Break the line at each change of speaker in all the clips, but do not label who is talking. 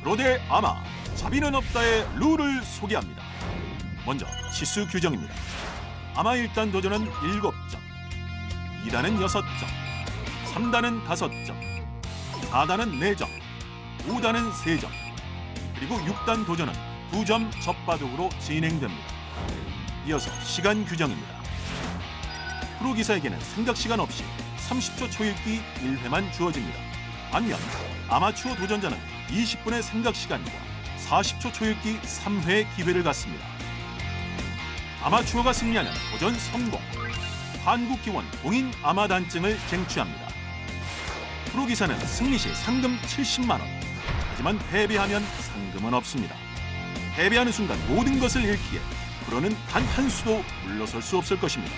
프로 대 아마, 자비는 없다의 룰을 소개합니다. 먼저 치수 규정입니다. 아마 1단 도전은 7점, 2단은 6점, 3단은 5점, 4단은 4점, 5단은 3점, 그리고 6단 도전은 2점 접바둑으로 진행됩니다. 이어서 시간 규정입니다. 프로 기사에게는 생각 시간 없이 30초 초읽기 1회만 주어집니다. 반면 아마추어 도전자는 20분의 생각 시간과 40초 초읽기 3회 기회를 갖습니다. 아마추어가 승리하면 도전 성공, 한국기원 공인 아마단증을 쟁취합니다. 프로 기사는 승리 시 상금 70만 원, 하지만 패배하면 상금은 없습니다. 패배하는 순간 모든 것을 잃기에 프로는 단 한 수도 물러설 수 없을 것입니다.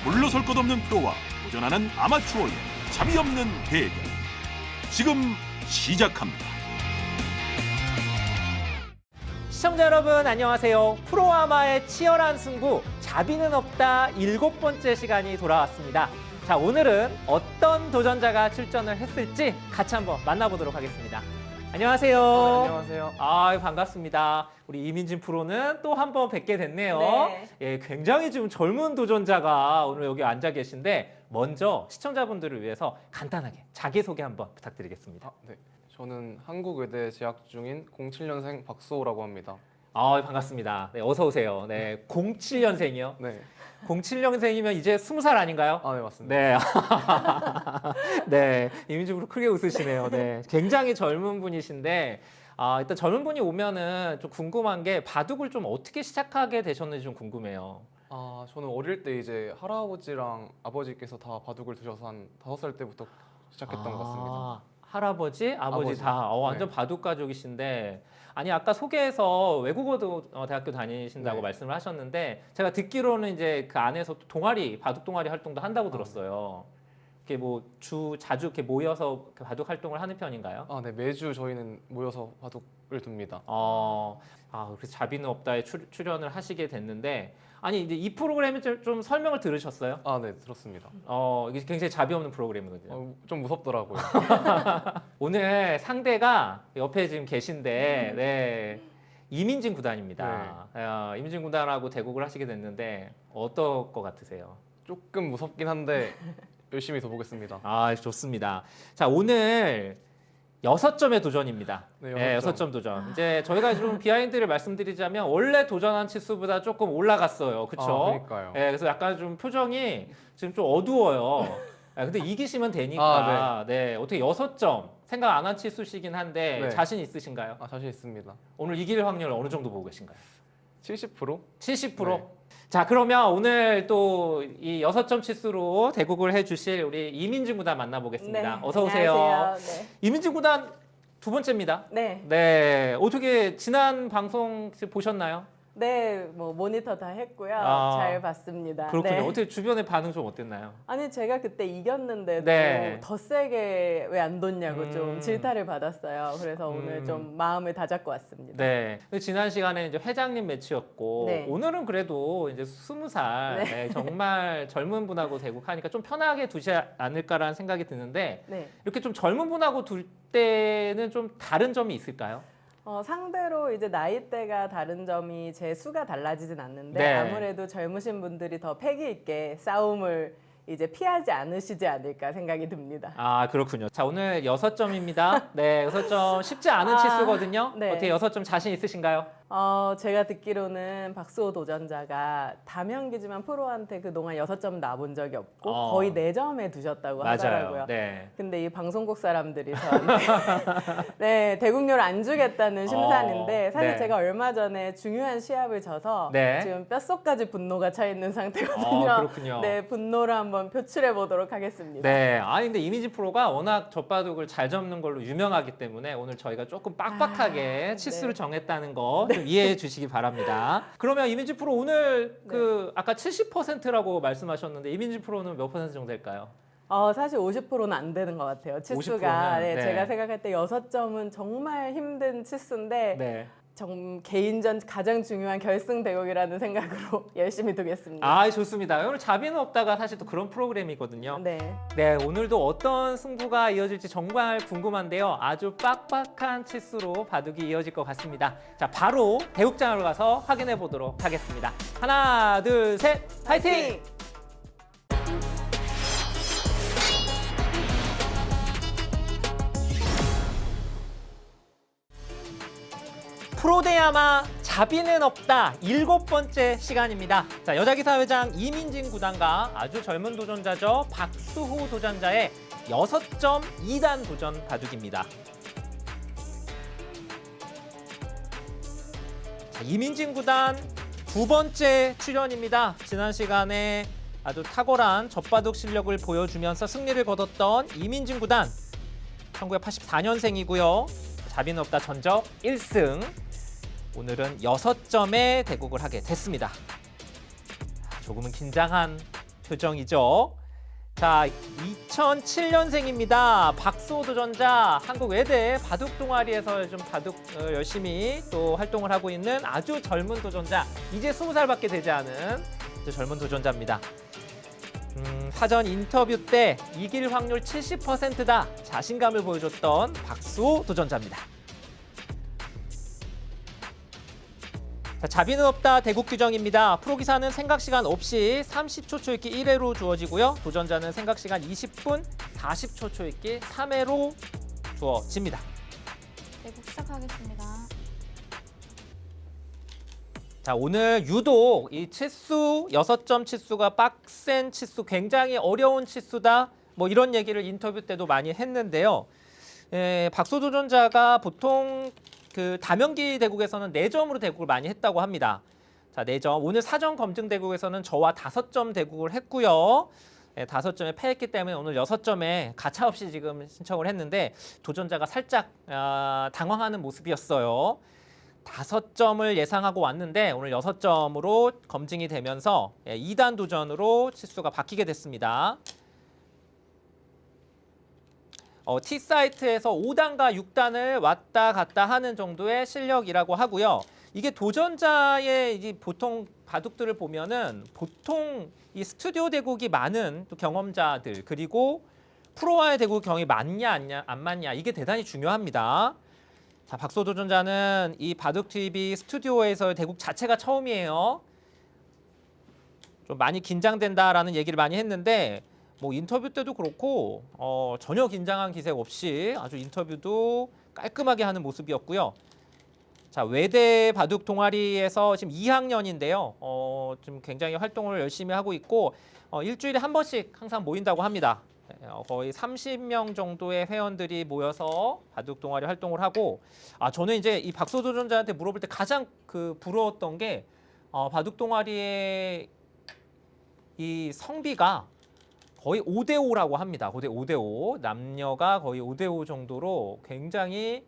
물러설 것 없는 프로와 도전하는 아마추어의 자비 없는 대결, 지금 시작합니다.
시청자 여러분 안녕하세요. 프로아마의 치열한 승부, 자비는 없다 7번째 시간이 돌아왔습니다. 자, 오늘은 어떤 도전자가 출전을 했을지 같이 한번 만나보도록 하겠습니다. 안녕하세요.
안녕하세요.
반갑습니다. 우리 이민진 프로는 또 한 번 뵙게 됐네요.
네.
예, 굉장히 지금 젊은 도전자가 오늘 여기 앉아 계신데 먼저 시청자분들을 위해서 간단하게 자기소개 한번 부탁드리겠습니다.
네. 저는 한국의대에 재학 중인 07년생 박수호라고 합니다.
반갑습니다. 네, 어서 오세요. 네, 07년생이요.
네.
07년생이면 이제 20살 아닌가요?
네, 맞습니다.
네. 네. 이민중으로 크게 웃으시네요. 네. 굉장히 젊은 분이신데, 일단 젊은 분이 오면은 좀 궁금한 게 바둑을 좀 어떻게 시작하게 되셨는지 좀 궁금해요.
저는 어릴 때 이제 할아버지랑 아버지께서 다 바둑을 두셔서 한 5살 때부터 시작했던 것 같습니다.
할아버지, 아버지
아버지.
다 완전
네.
바둑 가족이신데, 아니 아까 소개에서 외국어도 대학교 다니신다고
네.
말씀을 하셨는데, 제가 듣기로는 이제 그 안에서 또 동아리, 바둑 동아리 활동도 한다고 들었어요. 이렇게 뭐 자주 이렇게 모여서 그 바둑 활동을 하는 편인가요?
네. 매주 저희는 모여서 바둑을 둡니다.
그래서 자비는 없다에 출연을 하시게 됐는데, 아니 이제 이 프로그램을 좀 설명을 들으셨어요?
네, 들었습니다.
이게 굉장히 자비 없는 프로그램이거든요.
좀 무섭더라고요.
오늘 상대가 옆에 지금 계신데, 네, 이민진 구단입니다. 이민진 구단하고 대국을 하시게 됐는데 어떨 것 같으세요?
조금 무섭긴 한데 열심히 더 보겠습니다.
좋습니다. 자, 오늘 6점의 도전입니다.
네,
6점 도전. 이제 저희가 좀 비하인드를 말씀드리자면 원래 도전한 치수보다 조금 올라갔어요. 그렇죠?
그러니까요.
그래서 약간 좀 표정이 지금 좀 어두워요. 근데 이기시면 되니까. 네. 어떻게 6점 생각 안 한 치수시긴 한데
네.
자신 있으신가요?
자신 있습니다.
오늘 이길 확률 어느 정도 보고 계신가요?
70%?
70%?
네.
자, 그러면 오늘 또 이 6점 치수로 대국을 해주실 우리 이민진 구단 만나보겠습니다. 어서 오세요.
안녕하세요. 네.
이민진 구단 두 번째입니다.
네.
네, 어떻게 지난 방송 보셨나요?
네, 뭐 모니터 다 했고요. 잘 봤습니다.
그렇군요.
네.
어떻게 주변의 반응 좀 어땠나요?
아니 제가 그때 이겼는데도
네.
더 세게 왜 안 뒀냐고 좀
음.
질타를 받았어요. 그래서 오늘 좀 마음을 다잡고 왔습니다.
네. 지난 시간에 이제 회장님 매치였고
네.
오늘은 그래도 이제 20살
네.
정말 젊은 분하고 대국하니까 좀 편하게 두지 않을까라는 생각이 드는데
네.
이렇게 좀 젊은 분하고 둘 때는 좀 다른 점이 있을까요?
상대로 이제 나이대가 다른 점이 제 수가 달라지진 않는데
네.
아무래도 젊으신 분들이 더 패기 있게 싸움을 이제 피하지 않으시지 않을까 생각이 듭니다.
그렇군요. 자, 오늘 6점입니다. 네, 6점 쉽지 않은 치수거든요.
네.
어떻게 6점 자신 있으신가요?
제가 듣기로는 박수호 도전자가 다명기지만 프로한테 그동안 6점 놔본 적이 없고 거의 4점에 두셨다고 하더라고요.
네.
근데 이 방송국 사람들이 저한테 네, 대국료를 안 주겠다는 심산인데 사실
네.
제가 얼마 전에 중요한 시합을 져서
네.
지금 뼛속까지 분노가 차 있는 상태거든요.
그렇군요.
네, 분노를 한번 표출해 보도록 하겠습니다.
네, 근데 이민지 프로가 워낙 젖바둑을 잘 접는 걸로 유명하기 때문에 오늘 저희가 조금 빡빡하게 치수를
네.
정했다는 거 좀 이해해 주시기 바랍니다. 그러면 이민지 프로 오늘
네.
그 아까 70%라고 말씀하셨는데 이민지 프로는 몇 퍼센트 정도 될까요?
사실 50%는 안 되는 것 같아요. 치수가.
50%는?
네,
네.
제가 생각할 때 6점은 정말 힘든 치수인데
네.
개인전 가장 중요한 결승 대국이라는 생각으로 열심히 두겠습니다.
아, 좋습니다. 오늘 자비는 없다가 사실 또 그런 프로그램이거든요.
네.
네, 오늘도 어떤 승부가 이어질지 정말 궁금한데요. 아주 빡빡한 치수로 바둑이 이어질 것 같습니다. 자, 바로 대국장으로 가서 확인해 보도록 하겠습니다. 하나, 둘, 셋, 파이팅! 프로대아마 자비는 없다 7번째 시간입니다. 자, 여자기사회장 이민진 구단과 아주 젊은 도전자죠. 박수호 도전자의 6점 2단 도전 바둑입니다. 자, 이민진 구단 2번째 출연입니다. 지난 시간에 아주 탁월한 젖바둑 실력을 보여주면서 승리를 거뒀던 이민진 구단 1984년생이고요. 자비는 없다 전적 1승. 오늘은 6점의 대국을 하게 됐습니다. 조금은 긴장한 표정이죠. 자, 2007년생입니다. 박수호 도전자 한국 외대 바둑 동아리에서 좀 바둑 열심히 또 활동을 하고 있는 아주 젊은 도전자. 이제 20살밖에 되지 않은 아주 젊은 도전자입니다. 사전 인터뷰 때 이길 확률 70%다 자신감을 보여줬던 박수호 도전자입니다. 자, 자비는 없다 대국 규정입니다. 프로기사는 생각시간 없이 30초 초읽기 1회로 주어지고요. 도전자는 생각시간 20분 40초 초읽기 3회로 주어집니다.
대국 시작하겠습니다.
자, 오늘 유독 이 치수 6점 치수가 빡센 치수, 굉장히 어려운 치수다. 뭐 이런 얘기를 인터뷰 때도 많이 했는데요. 박수 도전자가 보통 그 다명기 대국에서는 4점으로 대국을 많이 했다고 합니다. 자, 4점. 오늘 사전 검증 대국에서는 저와 5점 대국을 했고요. 5점에 패했기 때문에 오늘 6점에 가차없이 지금 신청을 했는데 도전자가 살짝 당황하는 모습이었어요. 5점을 예상하고 왔는데 오늘 6점으로 검증이 되면서 2단 도전으로 치수가 바뀌게 됐습니다. T사이트에서 5단과 6단을 왔다 갔다 하는 정도의 실력이라고 하고요. 이게 도전자의 이제 보통 바둑들을 보면은 보통 이 스튜디오 대국이 많은 또 경험자들 그리고 프로와의 대국 경이 맞냐 안 맞냐 이게 대단히 중요합니다. 자, 박수호 도전자는 이 바둑TV 스튜디오에서의 대국 자체가 처음이에요. 좀 많이 긴장된다라는 얘기를 많이 했는데 뭐 인터뷰 때도 그렇고 전혀 긴장한 기색 없이 아주 인터뷰도 깔끔하게 하는 모습이었고요. 자, 외대 바둑 동아리에서 지금 2학년인데요. 지금 굉장히 활동을 열심히 하고 있고 일주일에 한 번씩 항상 모인다고 합니다. 거의 30명 정도의 회원들이 모여서 바둑 동아리 활동을 하고 저는 이제 이 박수호 도전자한테 물어볼 때 가장 부러웠던 게 바둑 동아리의 이 성비가 거의 5대5라고 합니다. 5대5. 남녀가 거의 5대5 정도로 굉장히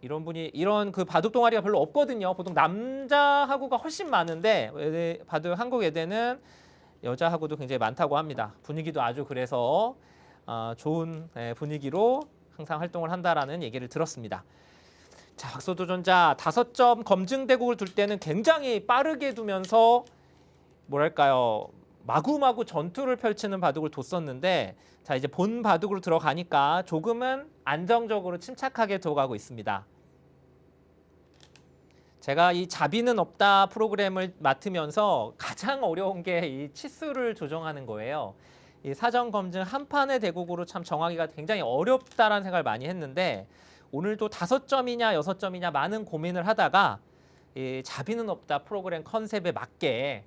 이런 그 바둑 동아리가 별로 없거든요. 보통 남자하고가 훨씬 많은데 바둑 한국 외대는 여자하고도 굉장히 많다고 합니다. 분위기도 아주 그래서 좋은 분위기로 항상 활동을 한다라는 얘기를 들었습니다. 자, 박수호 도전자 5점 검증 대국을 둘 때는 굉장히 빠르게 두면서 뭐랄까요? 마구마구 전투를 펼치는 바둑을 뒀었는데 자, 이제 본 바둑으로 들어가니까 조금은 안정적으로 침착하게 들어가고 있습니다. 제가 이 자비는 없다 프로그램을 맡으면서 가장 어려운 게 이 치수를 조정하는 거예요. 이 사전 검증 한 판의 대국으로 참 정하기가 굉장히 어렵다라는 생각을 많이 했는데 오늘도 5점이냐 6점이냐 많은 고민을 하다가 이 자비는 없다 프로그램 컨셉에 맞게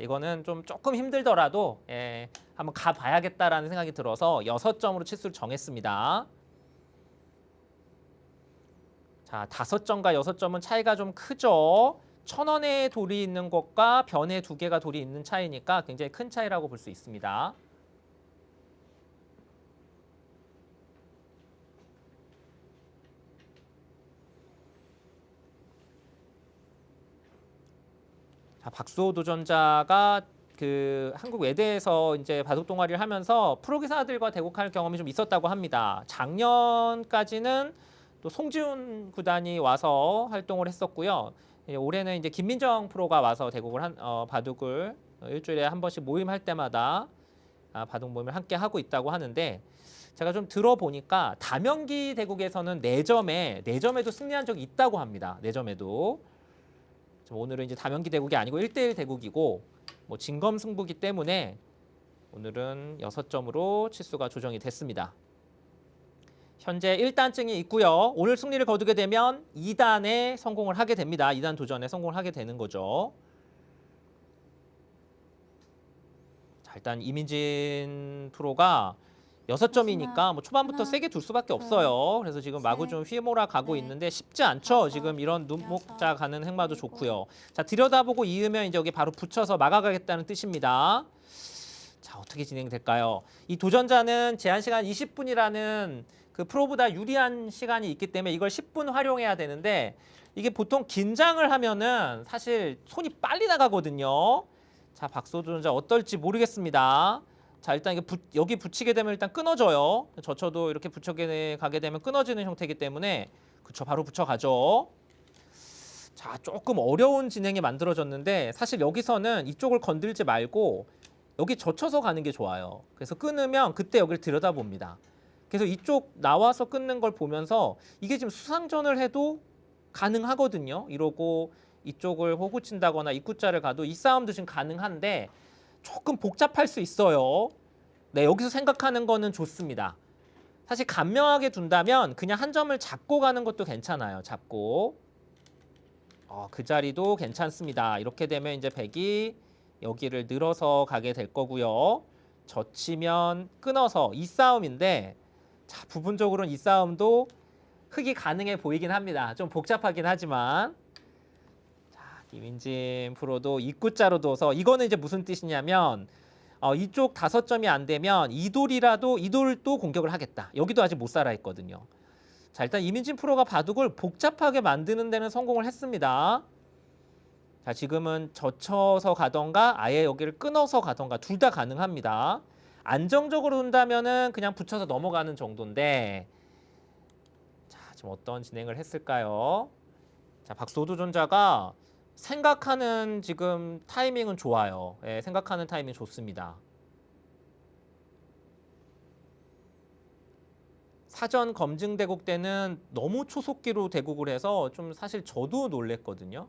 이거는 좀 조금 힘들더라도 한번 가봐야겠다라는 생각이 들어서 6점으로 치수를 정했습니다. 자, 5점과 6점은 차이가 좀 크죠. 천원의 돌이 있는 것과 변에 2개가 돌이 있는 차이니까 굉장히 큰 차이라고 볼 수 있습니다. 자, 박수호 도전자가 그 한국 외대에서 이제 바둑 동아리를 하면서 프로기사들과 대국할 경험이 좀 있었다고 합니다. 작년까지는 또 송지훈 구단이 와서 활동을 했었고요. 올해는 이제 김민정 프로가 와서 대국을 바둑을 일주일에 한 번씩 모임할 때마다 바둑 모임을 함께 하고 있다고 하는데 제가 좀 들어보니까 다명기 대국에서는 4점에도 승리한 적이 있다고 합니다. 4점에도. 오늘은 이제 다명기 대국이 아니고 1대1 대국이고 뭐 진검승부기 때문에 오늘은 6점으로 치수가 조정이 됐습니다. 현재 1단증이 있고요. 오늘 승리를 거두게 되면 2단에 성공을 하게 됩니다. 2단 도전에 성공을 하게 되는 거죠. 자, 일단 이민진 프로가 6점이니까 뭐 초반부터 세게 둘 수밖에 없어요. 그래서 지금 마구 좀 휘몰아 가고 있는데 쉽지 않죠. 지금 이런 눈목자 가는 행마도 좋고요. 자, 들여다보고 이으면 이제 여기 바로 붙여서 막아가겠다는 뜻입니다. 자, 어떻게 진행될까요? 이 도전자는 제한 시간 20분이라는 그 프로보다 유리한 시간이 있기 때문에 이걸 10분 활용해야 되는데 이게 보통 긴장을 하면은 사실 손이 빨리 나가거든요. 자, 박소 도전자 어떨지 모르겠습니다. 자, 일단 이게 여기 붙이게 되면 일단 끊어져요. 저쳐도 이렇게 붙여가게 되면 끊어지는 형태이기 때문에 그쵸, 바로 붙여가죠. 자, 조금 어려운 진행이 만들어졌는데 사실 여기서는 이쪽을 건들지 말고 여기 젖혀서 가는 게 좋아요. 그래서 끊으면 그때 여기를 들여다봅니다. 그래서 이쪽 나와서 끊는 걸 보면서 이게 지금 수상전을 해도 가능하거든요. 이러고 이쪽을 호구 친다거나 입구자를 가도 이 싸움도 지금 가능한데 조금 복잡할 수 있어요. 네, 여기서 생각하는 거는 좋습니다. 사실 간명하게 둔다면 그냥 한 점을 잡고 가는 것도 괜찮아요. 잡고. 그 자리도 괜찮습니다. 이렇게 되면 이제 백이 여기를 늘어서 가게 될 거고요. 젖히면 끊어서 이 싸움인데 자, 부분적으로는 이 싸움도 흑이 가능해 보이긴 합니다. 좀 복잡하긴 하지만 자, 김민진 프로도 입구자로 둬서 이거는 이제 무슨 뜻이냐면 이쪽 5점이 안 되면 이돌도 공격을 하겠다. 여기도 아직 못 살아 있거든요. 자, 일단 이민진 프로가 바둑을 복잡하게 만드는 데는 성공을 했습니다. 자, 지금은 젖혀서 가던가 아예 여기를 끊어서 가던가 둘 다 가능합니다. 안정적으로 둔다면은 그냥 붙여서 넘어가는 정도인데 자, 지금 어떤 진행을 했을까요? 자, 박소 도전자가 생각하는 지금 타이밍은 좋아요. 예, 생각하는 타이밍 좋습니다. 사전 검증 대국 때는 너무 초속기로 대국을 해서 좀 사실 저도 놀랬거든요.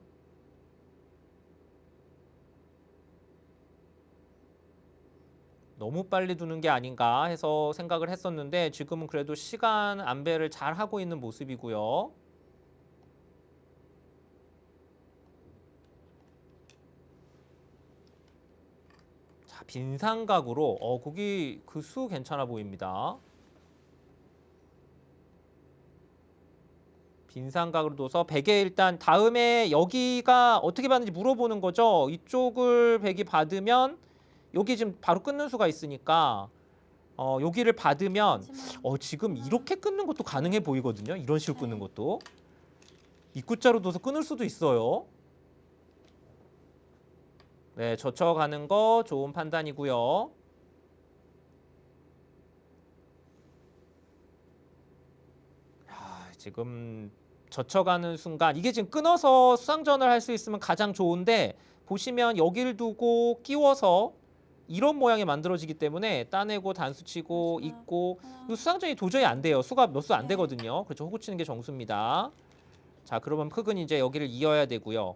너무 빨리 두는 게 아닌가 해서 생각을 했었는데 지금은 그래도 시간 안배를 잘 하고 있는 모습이고요. 자, 빈삼각으로 거기 그 수 괜찮아 보입니다. 빈삼각으로 둬서 백에 일단 다음에 여기가 어떻게 받는지 물어보는 거죠. 이쪽을 백이 받으면 여기 지금 바로 끊는 수가 있으니까 여기를 받으면 지금 이렇게 끊는 것도 가능해 보이거든요. 이런 식으로 끊는 것도. 입구자로 둬서 끊을 수도 있어요. 네, 젖혀가는 거 좋은 판단이고요. 지금 젖혀가는 순간 이게 지금 끊어서 수상전을 할 수 있으면 가장 좋은데 보시면 여기를 두고 끼워서 이런 모양이 만들어지기 때문에 따내고 단수 치고 있고 이거 수상전이 도저히 안 돼요. 수가 몇 수 안 되거든요. 그렇죠. 호구 치는 게 정수입니다. 자, 그러면 흑은 이제 여기를 이어야 되고요.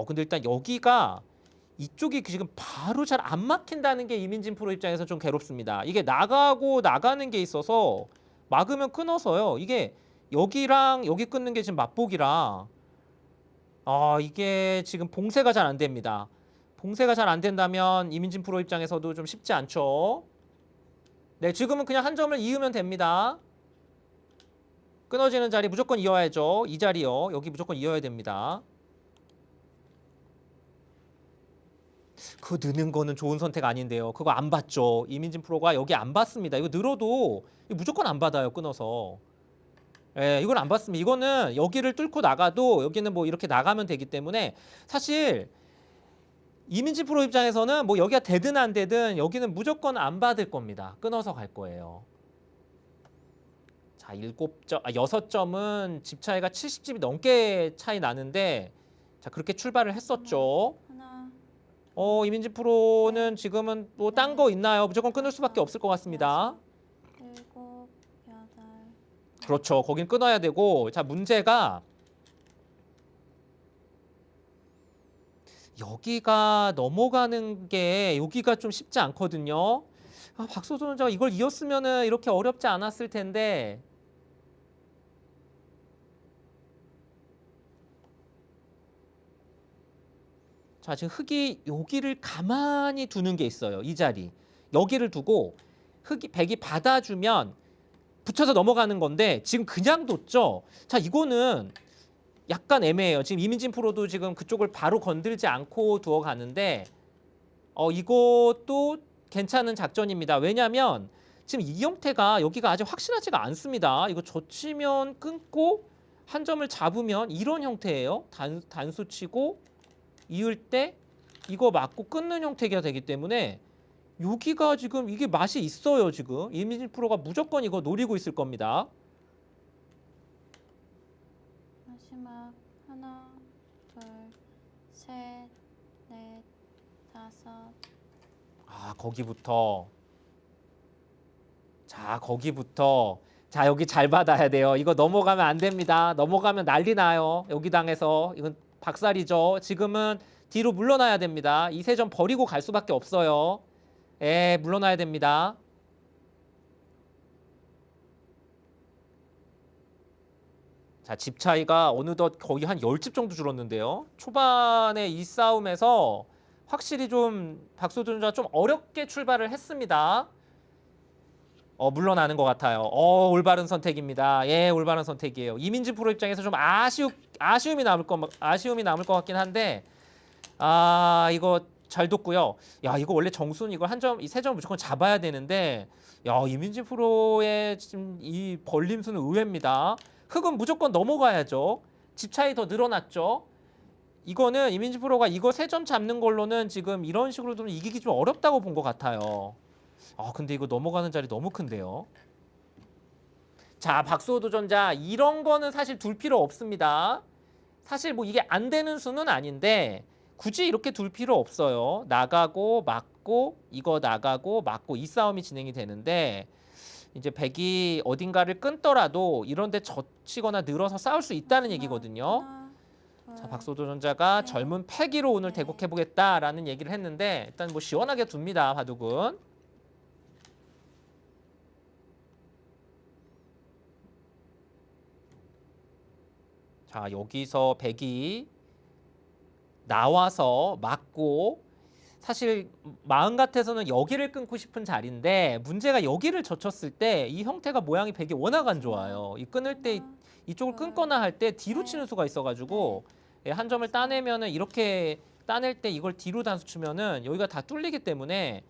근데 일단 여기가 이쪽이 지금 바로 잘 안 막힌다는 게 이민진 프로 입장에서 좀 괴롭습니다. 이게 나가고 나가는 게 있어서 막으면 끊어서요. 이게 여기랑 여기 끊는 게 지금 맞보기라 이게 지금 봉쇄가 잘 안 됩니다. 봉쇄가 잘 안 된다면 이민진 프로 입장에서도 좀 쉽지 않죠. 네, 지금은 그냥 한 점을 이으면 됩니다. 끊어지는 자리 무조건 이어야죠. 이 자리요. 여기 무조건 이어야 됩니다. 그거 느는 거는 좋은 선택 아닌데요. 그거 안 받죠. 이민진 프로가 여기 안 받습니다. 이거 늘어도 무조건 안 받아요. 끊어서. 예, 이건 안 받습니다. 이거는 여기를 뚫고 나가도 여기는 뭐 이렇게 나가면 되기 때문에 사실 이민진 프로 입장에서는 뭐 여기가 되든 안 되든 여기는 무조건 안 받을 겁니다. 끊어서 갈 거예요. 자, 자, 6점은 집 차이가 70집이 넘게 차이 나는데 자, 그렇게 출발을 했었죠.
하나,
이민진 프로는 지금은 또 딴 거 있나요? 무조건 끊을 수밖에 없을 것 같습니다.
일곱, 여덟.
그렇죠. 거긴 끊어야 되고 자, 문제가 여기가 넘어가는 게 여기가 좀 쉽지 않거든요. 아, 박소준 선수가 이걸 이었으면은 이렇게 어렵지 않았을 텐데. 자, 지금 흑이 여기를 가만히 두는 게 있어요. 이 자리. 여기를 두고 백이 받아주면 붙여서 넘어가는 건데 지금 그냥 뒀죠. 자, 이거는 약간 애매해요. 지금 이민진 프로도 지금 그쪽을 바로 건들지 않고 두어 가는데 이것도 괜찮은 작전입니다. 왜냐하면 지금 이 형태가 여기가 아직 확실하지가 않습니다. 이거 젖히면 끊고 한 점을 잡으면 이런 형태예요. 단수 치고 이을 때 이거 맞고 끊는 형태가 되기 때문에 여기가 지금 이게 맛이 있어요. 지금 이민진 프로가 무조건 이거 노리고 있을 겁니다.
마지막 하나, 둘, 셋, 넷, 다섯.
아, 거기부터. 자, 거기부터. 자, 여기 잘 받아야 돼요. 이거 넘어가면 안 됩니다. 넘어가면 난리 나요. 여기 당해서. 이건 박살이죠. 지금은 뒤로 물러나야 됩니다. 이 세 점 버리고 갈 수밖에 없어요. 물러나야 됩니다. 자, 집 차이가 어느덧 거의 한 10집 정도 줄었는데요. 초반에 이 싸움에서 확실히 좀 박소준 선수가 좀 어렵게 출발을 했습니다. 물러나는 것 같아요. 올바른 선택입니다. 예, 올바른 선택이에요. 이민진 프로 입장에서 좀 아쉬움이 남을 것 같긴 한데, 이거 잘 뒀고요. 야, 이거 원래 정수는 이걸 이 세 점 무조건 잡아야 되는데, 야, 이민진 프로의 지금 이 벌림수는 의외입니다. 흑은 무조건 넘어가야죠. 집 차이 더 늘어났죠. 이거는 이민진 프로가 이거 세 점 잡는 걸로는 지금 이런 식으로 좀 이기기 좀 어렵다고 본 것 같아요. 근데 이거 넘어가는 자리 너무 큰데요. 자, 박수호 도전자 이런 거는 사실 둘 필요 없습니다. 사실 뭐 이게 안 되는 수는 아닌데 굳이 이렇게 둘 필요 없어요. 나가고 맞고 이거 나가고 맞고 이 싸움이 진행이 되는데 이제 백이 어딘가를 끊더라도 이런 데 젖히거나 늘어서 싸울 수 있다는 얘기거든요.
하나, 둘,
자, 박소도 전자가
네.
젊은 패기로 오늘 대국해보겠다라는 얘기를 했는데 일단 뭐 시원하게 둡니다. 바둑은. 자, 여기서 백이 나와서 맞고 사실 마음 같아서는 여기를 끊고 싶은 자리인데 문제가 여기를 젖혔을 때 이 형태가 모양이 백이 워낙 안 좋아요. 이 끊을 때 이쪽을 끊거나 할 때 뒤로 치는 수가 있어가지고 한 점을 따내면은 이렇게 따낼 때 이걸 뒤로 단수 치면은 여기가 다 뚫리기 때문에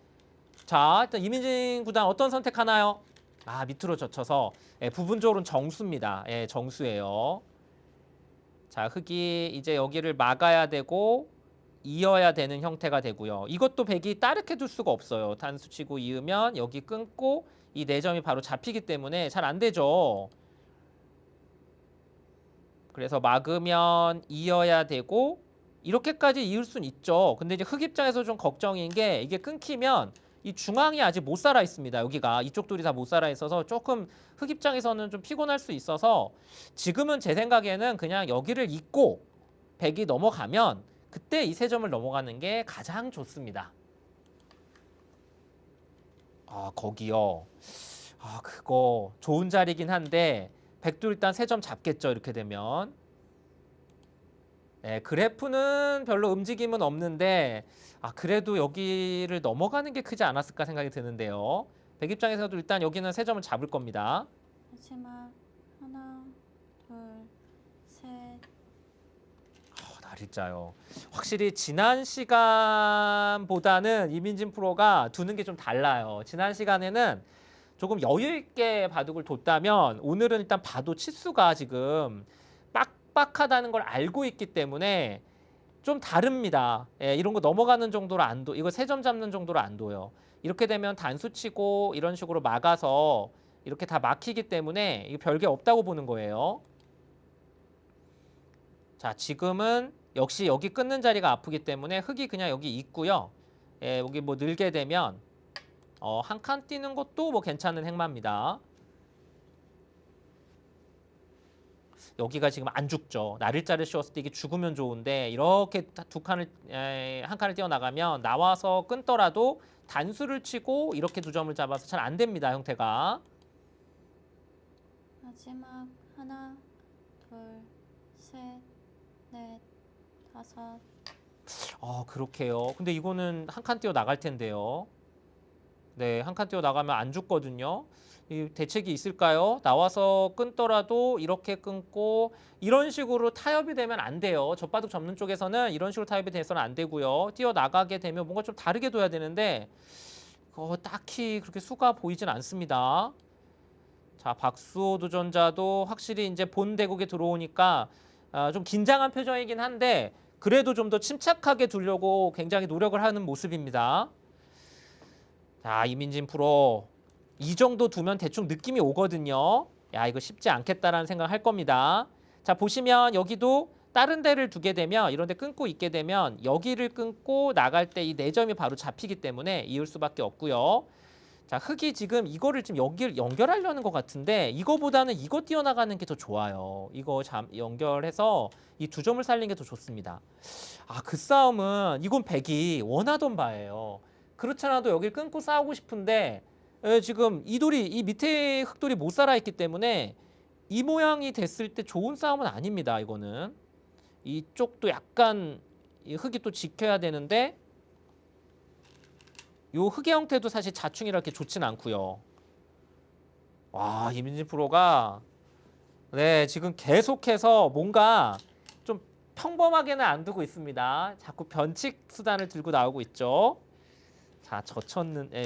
자, 일단 이민진 구단 어떤 선택하나요? 밑으로 젖혀서 부분적으로는 정수입니다. 정수예요. 자, 흑이 이제 여기를 막아야 되고 이어야 되는 형태가 되고요. 이것도 백이 따르게 둘 수가 없어요. 단수 치고 이으면 여기 끊고 이 네 점이 바로 잡히기 때문에 잘 안 되죠. 그래서 막으면 이어야 되고 이렇게까지 이을 수는 있죠. 근데 이제 흑 입장에서 좀 걱정인 게 이게 끊기면 이 중앙이 아직 못 살아 있습니다. 여기가 이쪽 돌이 다 못 살아 있어서 조금 흑 입장에서는 좀 피곤할 수 있어서 지금은 제 생각에는 그냥 여기를 잇고 백이 넘어가면 그때 이 세 점을 넘어가는 게 가장 좋습니다. 거기요. 그거 좋은 자리긴 한데 백도 일단 세 점 잡겠죠. 이렇게 되면. 그래프는 별로 움직임은 없는데 그래도 여기를 넘어가는 게 크지 않았을까 생각이 드는데요. 백 입장에서도 일단 여기는 세 점을 잡을 겁니다.
마지막 하나, 둘, 셋.
날일자요. 확실히 지난 시간보다는 이민진 프로가 두는 게 좀 달라요. 지난 시간에는 조금 여유 있게 바둑을 뒀다면 오늘은 일단 봐도 치수가 지금 빡빡하다는 걸 알고 있기 때문에 좀 다릅니다. 이런 거 넘어가는 정도로 안 둬. 이거 세 점 잡는 정도로 안 둬요. 이렇게 되면 단수 치고 이런 식으로 막아서 이렇게 다 막히기 때문에 이게 별게 없다고 보는 거예요. 자, 지금은 역시 여기 끊는 자리가 아프기 때문에 흙이 그냥 여기 있고요. 예, 여기 뭐 늘게 되면 한 칸 띄는 것도 뭐 괜찮은 행마입니다. 여기가 지금 안 죽죠. 나릴자를 씌웠을 때 이게 죽으면 좋은데 이렇게 한 칸을 띄어 나가면 나와서 끊더라도 단수를 치고 이렇게 두 점을 잡아서 잘 안 됩니다. 형태가.
마지막 하나, 둘, 셋, 넷, 다섯.
그렇게요. 근데 이거는 한 칸 띄어 나갈 텐데요. 네, 한 칸 띄어 나가면 안 죽거든요. 이 대책이 있을까요? 나와서 끊더라도 이렇게 끊고 이런 식으로 타협이 되면 안 돼요. 젖바둑 접는 쪽에서는 이런 식으로 타협이 돼서는 안 되고요. 뛰어 나가게 되면 뭔가 좀 다르게 둬야 되는데 딱히 그렇게 수가 보이진 않습니다. 자, 박수호 도전자도 확실히 이제 본 대국에 들어오니까 좀 긴장한 표정이긴 한데 그래도 좀 더 침착하게 두려고 굉장히 노력을 하는 모습입니다. 자, 이민진 프로 이 정도 두면 대충 느낌이 오거든요. 야, 이거 쉽지 않겠다라는 생각을 할 겁니다. 자, 보시면 여기도 다른 데를 두게 되면 이런 데 끊고 있게 되면 여기를 끊고 나갈 때 이 4점이 바로 잡히기 때문에 이을 수밖에 없고요. 자, 흙이 지금 이거를 지금 여기를 연결하려는 것 같은데 이거보다는 이거 띄어나가는 게 더 좋아요. 이거 연결해서 이 2점을 살리는 게 더 좋습니다. 그 싸움은 이건 백이 원하던 바예요. 그렇지 않아도 여기를 끊고 싸우고 싶은데 지금 이 돌이 이 밑에 흙돌이 못 살아있기 때문에 이 모양이 됐을 때 좋은 싸움은 아닙니다. 이거는 이쪽도 약간 이 흙이 또 지켜야 되는데 요 흙의 형태도 사실 자충이라 이렇게 좋진 않고요. 와, 이민진 프로가 네, 지금 계속해서 뭔가 좀 평범하게는 안 두고 있습니다. 자꾸 변칙 수단을 들고 나오고 있죠. 자,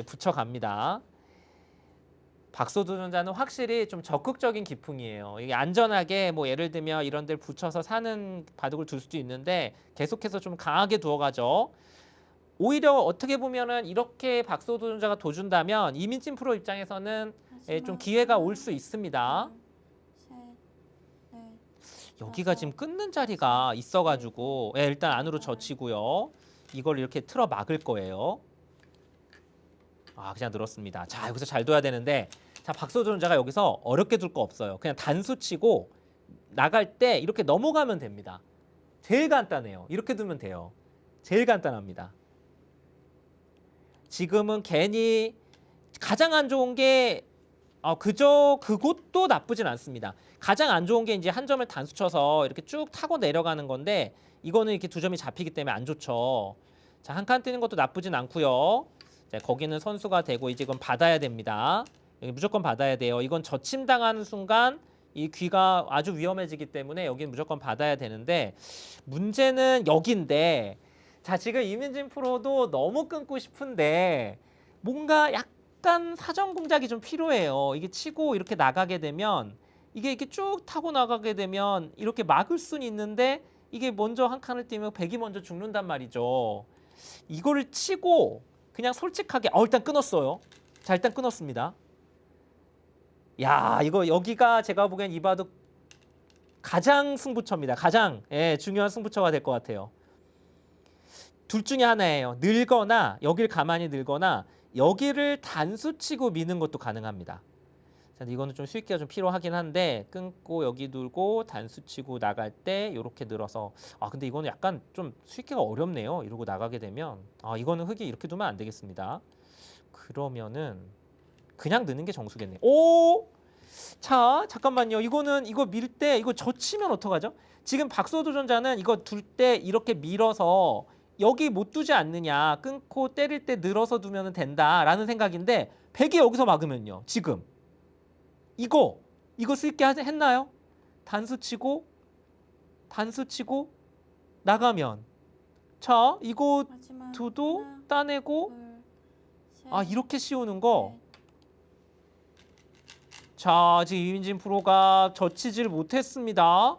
붙여갑니다. 박수호 도전자는 확실히 좀 적극적인 기풍이에요. 이게 안전하게 뭐 예를 들면 이런 데를 붙여서 사는 바둑을 둘 수도 있는데 계속해서 좀 강하게 두어가죠. 오히려 어떻게 보면은 이렇게 박수호 도전자가 둬준다면 이민진 프로 입장에서는 좀 기회가 올 수 있습니다.
셋, 넷,
여기가 지금 끊는 자리가 있어가지고 일단 안으로 젖히고요. 이걸 이렇게 틀어 막을 거예요. 그냥 늘었습니다. 자, 여기서 잘 둬야 되는데 자, 박수호 도전자가 여기서 어렵게 둘 거 없어요. 그냥 단수 치고 나갈 때 이렇게 넘어가면 됩니다. 제일 간단해요. 이렇게 두면 돼요. 제일 간단합니다. 지금은 괜히 가장 안 좋은 게 그것도 나쁘진 않습니다. 가장 안 좋은 게 이제 한 점을 단수 쳐서 이렇게 쭉 타고 내려가는 건데 이거는 이렇게 2점이 잡히기 때문에 안 좋죠. 자, 한 칸 뜨는 것도 나쁘진 않고요. 자, 거기는 선수가 되고 이제 이건 받아야 됩니다. 여기 무조건 받아야 돼요. 이건 저침당하는 순간 이 귀가 아주 위험해지기 때문에 여기는 무조건 받아야 되는데 문제는 여기인데 자, 지금 이민진 프로도 너무 끊고 싶은데 뭔가 약간 사전 공작이 좀 필요해요. 이게 치고 이렇게 나가게 되면 이게 이렇게 쭉 타고 나가게 되면 이렇게 막을 수는 있는데 이게 먼저 한 칸을 띄면 백이 먼저 죽는단 말이죠. 이거를 치고 그냥 솔직하게 일단 끊었어요. 자, 일단 끊었습니다. 야, 이거 여기가 제가 보기엔 이 바둑 가장 승부처입니다. 가장 중요한 승부처가 될 것 같아요. 둘 중에 하나예요. 늘거나 여길 가만히 늘거나 여기를 단수치고 미는 것도 가능합니다. 자, 이거는 좀 수익기가 좀 필요하긴 한데 끊고 여기 dur고 단수치고 나갈 때 이렇게 늘어서 근데 이거는 약간 좀 수익기가 어렵네요. 이러고 나가게 되면 이거는 흙이 이렇게 두면 안 되겠습니다. 그러면은 그냥 느는 게 정수겠네요. 자, 잠깐만요. 이거 밀 때 이거 젖히면 어떡하죠? 지금 박수호 도전자는 이거 둘 때 이렇게 밀어서 여기 못 두지 않느냐, 끊고 때릴 때 늘어서 두면 된다라는 생각인데 백이 여기서 막으면요. 지금 이거 쓸 게 했나요? 단수 치고 나가면 자, 이거
마지막
두도
하나,
따내고
둘, 셋,
이렇게 씌우는 거.
넷.
자, 지금 이민진 프로가 젖히질 못했습니다.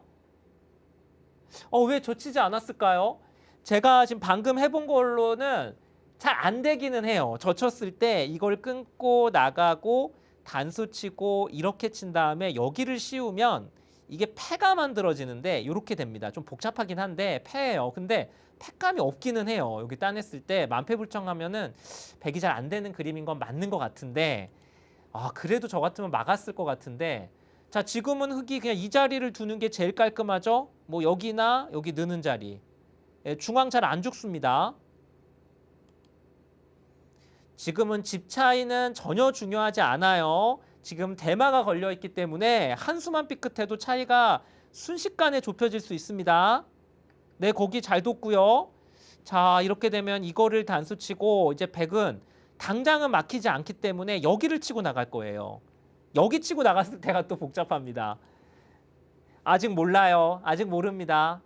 왜 젖히지 않았을까요? 제가 지금 방금 해본 걸로는 잘 안 되기는 해요. 젖혔을 때 이걸 끊고 나가고 단수 치고 이렇게 친 다음에 여기를 씌우면 이게 패가 만들어지는데 이렇게 됩니다. 좀 복잡하긴 한데 패예요. 근데 패감이 없기는 해요. 여기 따냈을 때 만패불청하면은 백이 잘 안 되는 그림인 건 맞는 것 같은데 그래도 저 같으면 막았을 것 같은데 자 지금은 흑이 그냥 이 자리를 두는 게 제일 깔끔하죠. 뭐 여기나 여기 느는 자리 중앙 잘 안 죽습니다. 지금은 집 차이는 전혀 중요하지 않아요. 지금 대마가 걸려있기 때문에 한수만 삐끗해도 차이가 순식간에 좁혀질 수 있습니다. 네, 거기 잘 뒀고요. 자, 이렇게 되면 이거를 단수 치고 이제 백은 당장은 막히지 않기 때문에 여기를 치고 나갈 거예요. 여기 치고 나갔을 때가 또 복잡합니다. 아직 몰라요. 아직 모릅니다.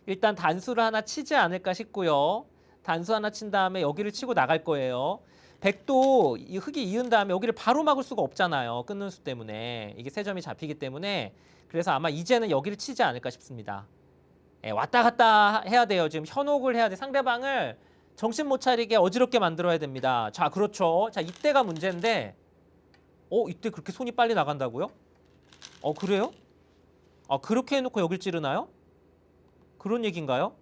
일단 단수를 하나 치지 않을까 싶고요. 단수 하나 친 다음에 여기를 치고 나갈 거예요. 백도 이 흑이 이은 다음에 여기를 바로 막을 수가 없잖아요. 끊는 수 때문에. 이게 세 점이 잡히기 때문에. 그래서 아마 이제는 여기를 치지 않을까 싶습니다. 왔다 갔다 해야 돼요. 지금 현혹을 해야 돼. 상대방을 정신 못 차리게 어지럽게 만들어야 됩니다. 자, 그렇죠. 자, 이때가 문제인데 이때 그렇게 손이 빨리 나간다고요? 그래요? 그렇게 해놓고 여길 찌르나요? 그런 얘기인가요?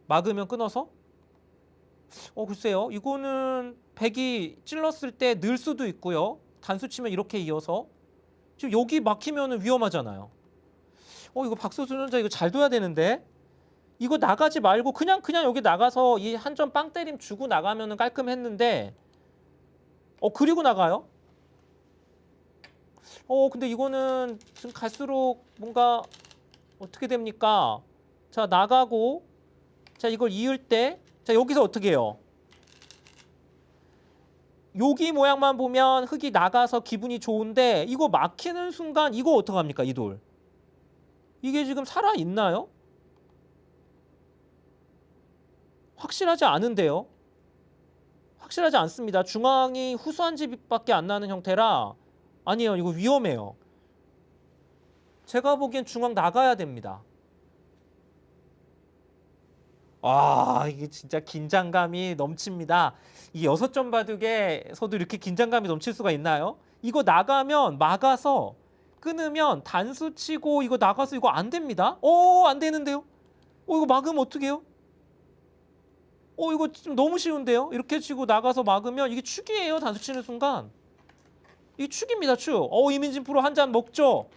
막으면 끊어서? 글쎄요. 이거는 백이 찔렀을 때 늘 수도 있고요. 단수 치면 이렇게 이어서 지금 여기 막히면 위험하잖아요. 이거 박수 도전자 이거 잘 둬야 되는데 이거 나가지 말고 그냥 여기 나가서 이 한 점 빵 때림 주고 나가면은 깔끔했는데 그리고 나가요? 근데 이거는 지금 갈수록 뭔가 어떻게 됩니까? 자, 나가고 자, 이걸 이을 때 자, 여기서 어떻게 해요? 여기 모양만 보면 흑이 나가서 기분이 좋은데 이거 막히는 순간 이거 어떡합니까? 이 돌. 이게 지금 살아있나요? 확실하지 않은데요. 확실하지 않습니다. 중앙이 후수한 집밖에 안 나는 형태라 아니에요. 이거 위험해요. 제가 보기엔 중앙 나가야 됩니다. 이게 진짜 긴장감이 넘칩니다. 이 6점 바둑에서도 이렇게 긴장감이 넘칠 수가 있나요? 이거 나가면 막아서 끊으면 단수 치고 이거 나가서 이거 안 됩니다. 안 되는데요? 이거 막으면 어떡해요? 이거 좀 너무 쉬운데요? 이렇게 치고 나가서 막으면 이게 축이에요. 단수 치는 순간. 이게 축입니다. 축. 이민진 프로 한 잔 먹죠?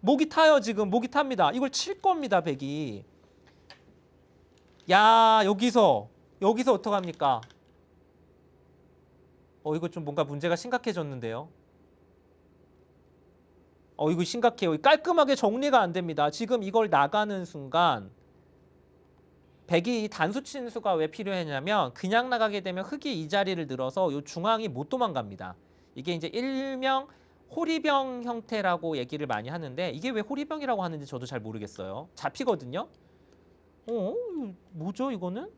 목이 타요. 지금 목이 탑니다. 이걸 칠 겁니다. 백이. 야, 여기서 어떡합니까? 이거 좀 뭔가 문제가 심각해졌는데요. 이거 심각해요. 깔끔하게 정리가 안 됩니다. 지금 이걸 나가는 순간 백이 단수 치는 수가 왜 필요했냐면 그냥 나가게 되면 흑이 이 자리를 늘어서 이 중앙이 못 도망갑니다. 이게 이제 일명 호리병 형태라고 얘기를 많이 하는데 이게 왜 호리병이라고 하는지 저도 잘 모르겠어요. 잡히거든요. 뭐죠 이거는?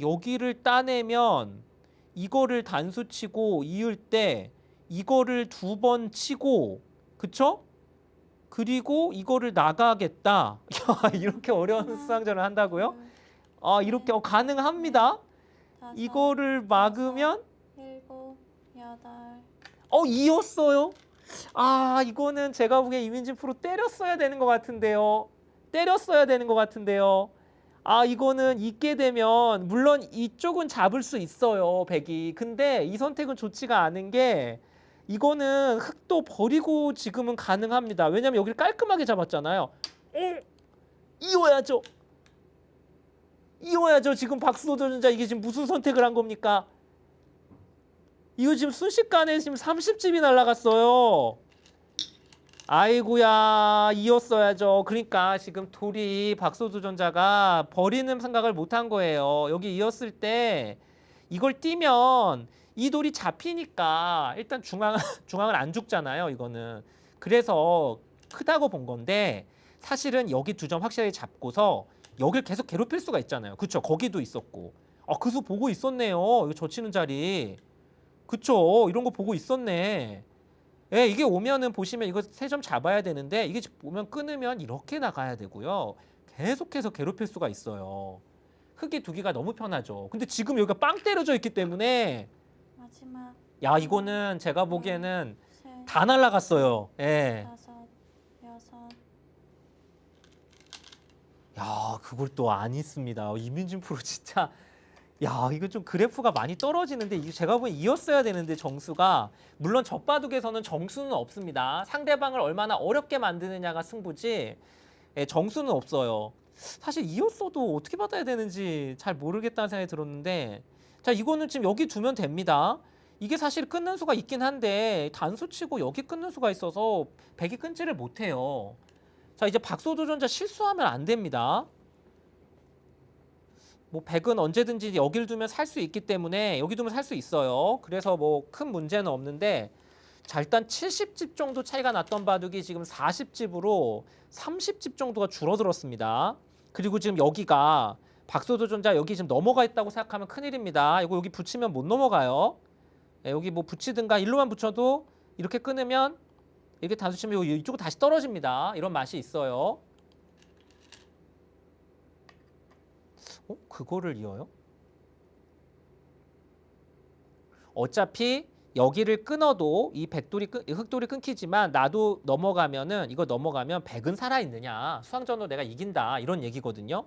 여기를 따내면 이거를 단수 치고 이을 때 이거를 2번 치고 그쵸? 그리고 이거를 나가겠다. 이렇게 어려운 수상전을 한다고요? 이렇게 가능합니다. 이거를 막으면
7, 8.
이었어요? 이거는 제가 보기에 이민진 프로 때렸어야 되는 것 같은데요. 이거는 있게 되면 물론 이쪽은 잡을 수 있어요. 백이. 근데 이 선택은 좋지가 않은 게 이거는 흑도 버리고 지금은 가능합니다. 왜냐면 여기를 깔끔하게 잡았잖아요. 이어야죠. 지금 박수호 도전자 이게 지금 무슨 선택을 한 겁니까? 이거 지금 순식간에 지금 30집이 날아갔어요. 아이고야, 이었어야죠. 그러니까 지금 돌이 박수호 도전자가 버리는 생각을 못한 거예요. 여기 이었을 때 이걸 띄면 이 돌이 잡히니까 일단 중앙은 안 죽잖아요. 이거는. 그래서 크다고 본 건데 사실은 여기 2점 확실하게 잡고서 여길 계속 괴롭힐 수가 있잖아요. 그쵸? 거기도 있었고. 그 수 보고 있었네요. 이거 젖히는 자리. 그쵸? 이런 거 보고 있었네. 이게 오면은 보시면 이거 3점 잡아야 되는데 이게 보면 끊으면 이렇게 나가야 되고요. 계속해서 괴롭힐 수가 있어요. 흙이 두기가 너무 편하죠. 근데 지금 여기가 빵 때려져 있기 때문에
마지막
야, 이거는 제가 보기에는
셋,
다 날라갔어요. 예.
다섯, 여섯.
야, 그걸 또 안 있습니다. 이민진 프로 진짜 야, 이거 좀 그래프가 많이 떨어지는데 이게 제가 보기엔 이었어야 되는데 정수가 물론 젖바둑에서는 정수는 없습니다. 상대방을 얼마나 어렵게 만드느냐가 승부지 예, 정수는 없어요. 사실 이었어도 어떻게 받아야 되는지 잘 모르겠다는 생각이 들었는데 자, 이거는 지금 여기 두면 됩니다. 이게 사실 끊는 수가 있긴 한데 단수 치고 여기 끊는 수가 있어서 백이 끊지를 못해요. 자, 이제 박소 도전자 실수하면 안 됩니다. 뭐 백은 언제든지 여길 두면 살 수 있기 때문에 여기 두면 살 수 있어요. 그래서 뭐 큰 문제는 없는데 자, 일단 70집 정도 차이가 났던 바둑이 지금 40집으로 30집 정도가 줄어들었습니다. 그리고 지금 여기가 박소 도전자 여기 지금 넘어가 있다고 생각하면 큰일입니다. 이거 여기 붙이면 못 넘어가요. 예, 여기 뭐 붙이든가 일로만 붙여도 이렇게 끊으면 이렇게 단수 치면 이쪽으로 다시 떨어집니다. 이런 맛이 있어요. 그거를 이어요? 어차피 여기를 끊어도 이 흑돌이 끊기지만 나도 넘어가면은 이거 넘어가면 백은 살아있느냐 수상전으로 내가 이긴다 이런 얘기거든요.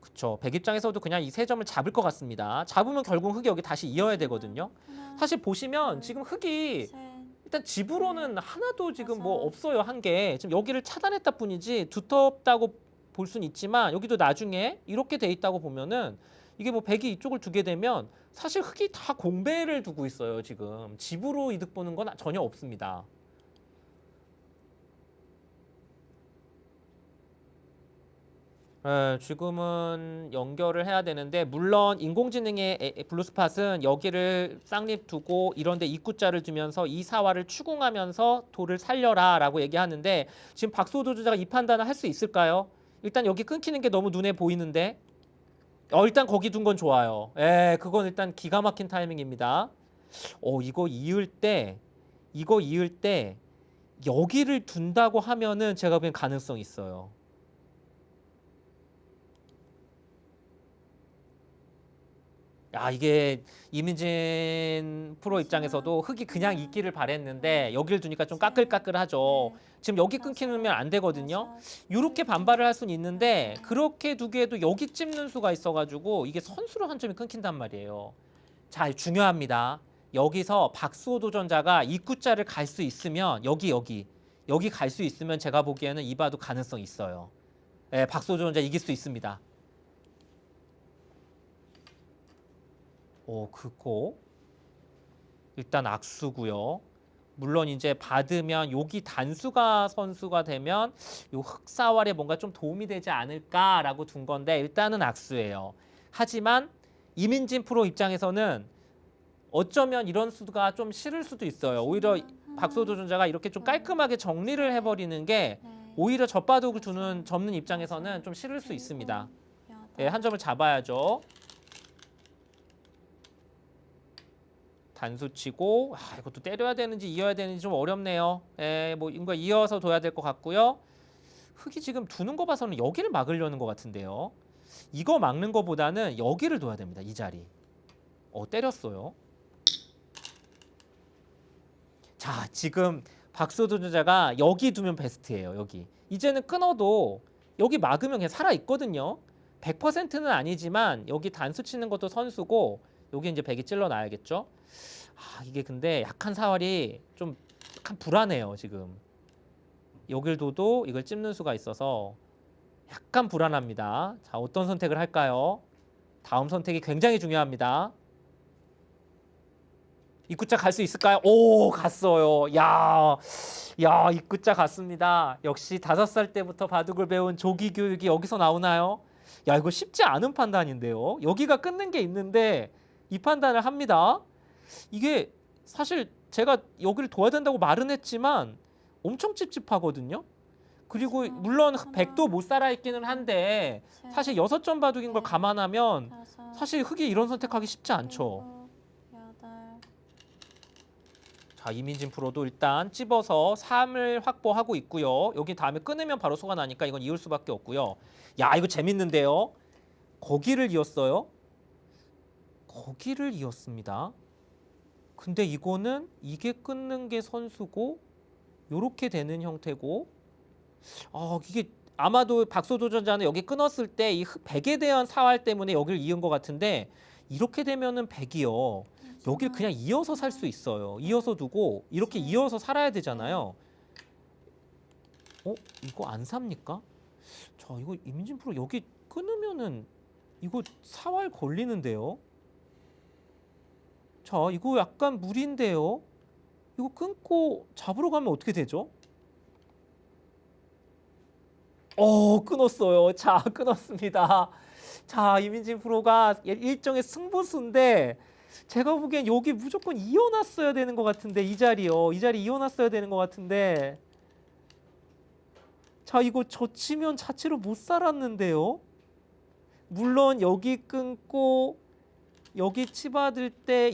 그쵸. 백 입장에서도 그냥 이 세 점을 잡을 것 같습니다. 잡으면 결국 흑이 여기 다시 이어야 되거든요.
하나,
사실 보시면 지금 흑이
셋,
일단 집으로는 하나도 지금 뭐 없어요. 한 게 지금 여기를 차단했다 뿐이지 두텁다고 볼 수는 있지만 여기도 나중에 이렇게 돼 있다고 보면은 이게 뭐 백이 이쪽을 두게 되면 사실 흑이 다 공배를 두고 있어요. 지금 집으로 이득 보는 건 전혀 없습니다. 지금은 연결을 해야 되는데 물론 인공지능의 블루스팟은 여기를 쌍립 두고 이런데 입구자를 두면서 이 사활을 추궁하면서 돌을 살려라 라고 얘기하는데 지금 박소 도전자가 이 판단을 할 수 있을까요? 일단 여기 끊기는 게 너무 눈에 보이는데 일단 거기 둔 건 좋아요. 그건 일단 기가 막힌 타이밍입니다. 이거 이을 때 여기를 둔다고 하면은 제가 보기엔 가능성이 있어요. 야, 이게 이민진 프로 입장에서도 흑이 그냥 있기를 바랬는데 여기를 두니까 좀 까끌까끌하죠. 지금 여기 끊기면 안 되거든요. 이렇게 반발을 할 수는 있는데 그렇게 두기에도 여기 찝는 수가 있어가지고 이게 선수로 한 점이 끊긴단 말이에요. 자, 중요합니다. 여기서 박수호 도전자가 입구자를 갈 수 있으면 여기 갈 수 있으면 제가 보기에는 이 바둑 가능성이 있어요. 박수호 도전자 이길 수 있습니다. 그거 일단 악수고요. 물론 이제 받으면 여기 단수가 선수가 되면 요 흑사활에 뭔가 좀 도움이 되지 않을까라고 둔 건데 일단은 악수예요. 하지만 이민진 프로 입장에서는 어쩌면 이런 수가 좀 싫을 수도 있어요. 오히려 박소 도전자가 이렇게 좀 깔끔하게 정리를 해버리는 게 오히려 젖바둑을 접는 입장에서는 좀 싫을 수 있습니다. 한 점을 잡아야죠. 단수 치고 이것도 때려야 되는지 이어야 되는지 좀 어렵네요. 뭐 이거 이어서 둬야 될 것 같고요. 흑이 지금 두는 거 봐서는 여기를 막으려는 것 같은데요. 이거 막는 것보다는 여기를 둬야 됩니다. 이 자리. 때렸어요. 자, 지금 박소 도전자가 여기 두면 베스트예요. 여기. 이제는 끊어도 여기 막으면 그냥 살아 있거든요. 100%는 아니지만 여기 단수 치는 것도 선수고 여기 이제 백이 찔러 놔야겠죠. 이게 근데 약한 사활이 좀 약간 불안해요. 지금 여길 둬도 이걸 찝는 수가 있어서 약간 불안합니다. 자, 어떤 선택을 할까요? 다음 선택이 굉장히 중요합니다. 입구자 갈 수 있을까요? 갔어요. 야, 입구자 갔습니다. 역시 5살 때부터 바둑을 배운 조기 교육이 여기서 나오나요? 야, 이거 쉽지 않은 판단인데요. 여기가 끊는 게 있는데 이 판단을 합니다. 이게 사실 제가 여기를 둬야 된다고 말은 했지만 엄청 찝찝하거든요. 그리고 물론 백도 못 살아 있기는 한데 사실 6점 바둑인 걸 감안하면 사실 흑이 이런 선택하기 쉽지 않죠. 자, 이민진 프로도 일단 찝어서 3을 확보하고 있고요. 여기 다음에 끊으면 바로 소가 나니까 이건 이을 수밖에 없고요. 야, 이거 재밌는데요. 거기를 이었어요. 거기를 이었습니다. 근데 이거는 이게 끊는 게 선수고 요렇게 되는 형태고 이게 아마도 박소 도전자는 여기 끊었을 때 이 백에 대한 사활 때문에 여기를 이은 것 같은데 이렇게 되면은 백이요. 여길 그냥 이어서 살 수 있어요. 이어서 두고 이렇게 이어서 살아야 되잖아요. 이거 안 삽니까? 자, 이거 이민진 프로 여기 끊으면은 이거 사활 걸리는데요. 자, 이거 약간 무리인데요. 이거 끊고 잡으러 가면 어떻게 되죠? 끊었어요. 자, 끊었습니다. 자, 이민진 프로가 일종의 승부수인데 제가 보기엔 여기 무조건 이어놨어야 되는 것 같은데 이 자리요. 이 자리 이어놨어야 되는 것 같은데 자, 이거 젖히면 자체로 못 살았는데요. 물론 여기 끊고 여기 치받을 때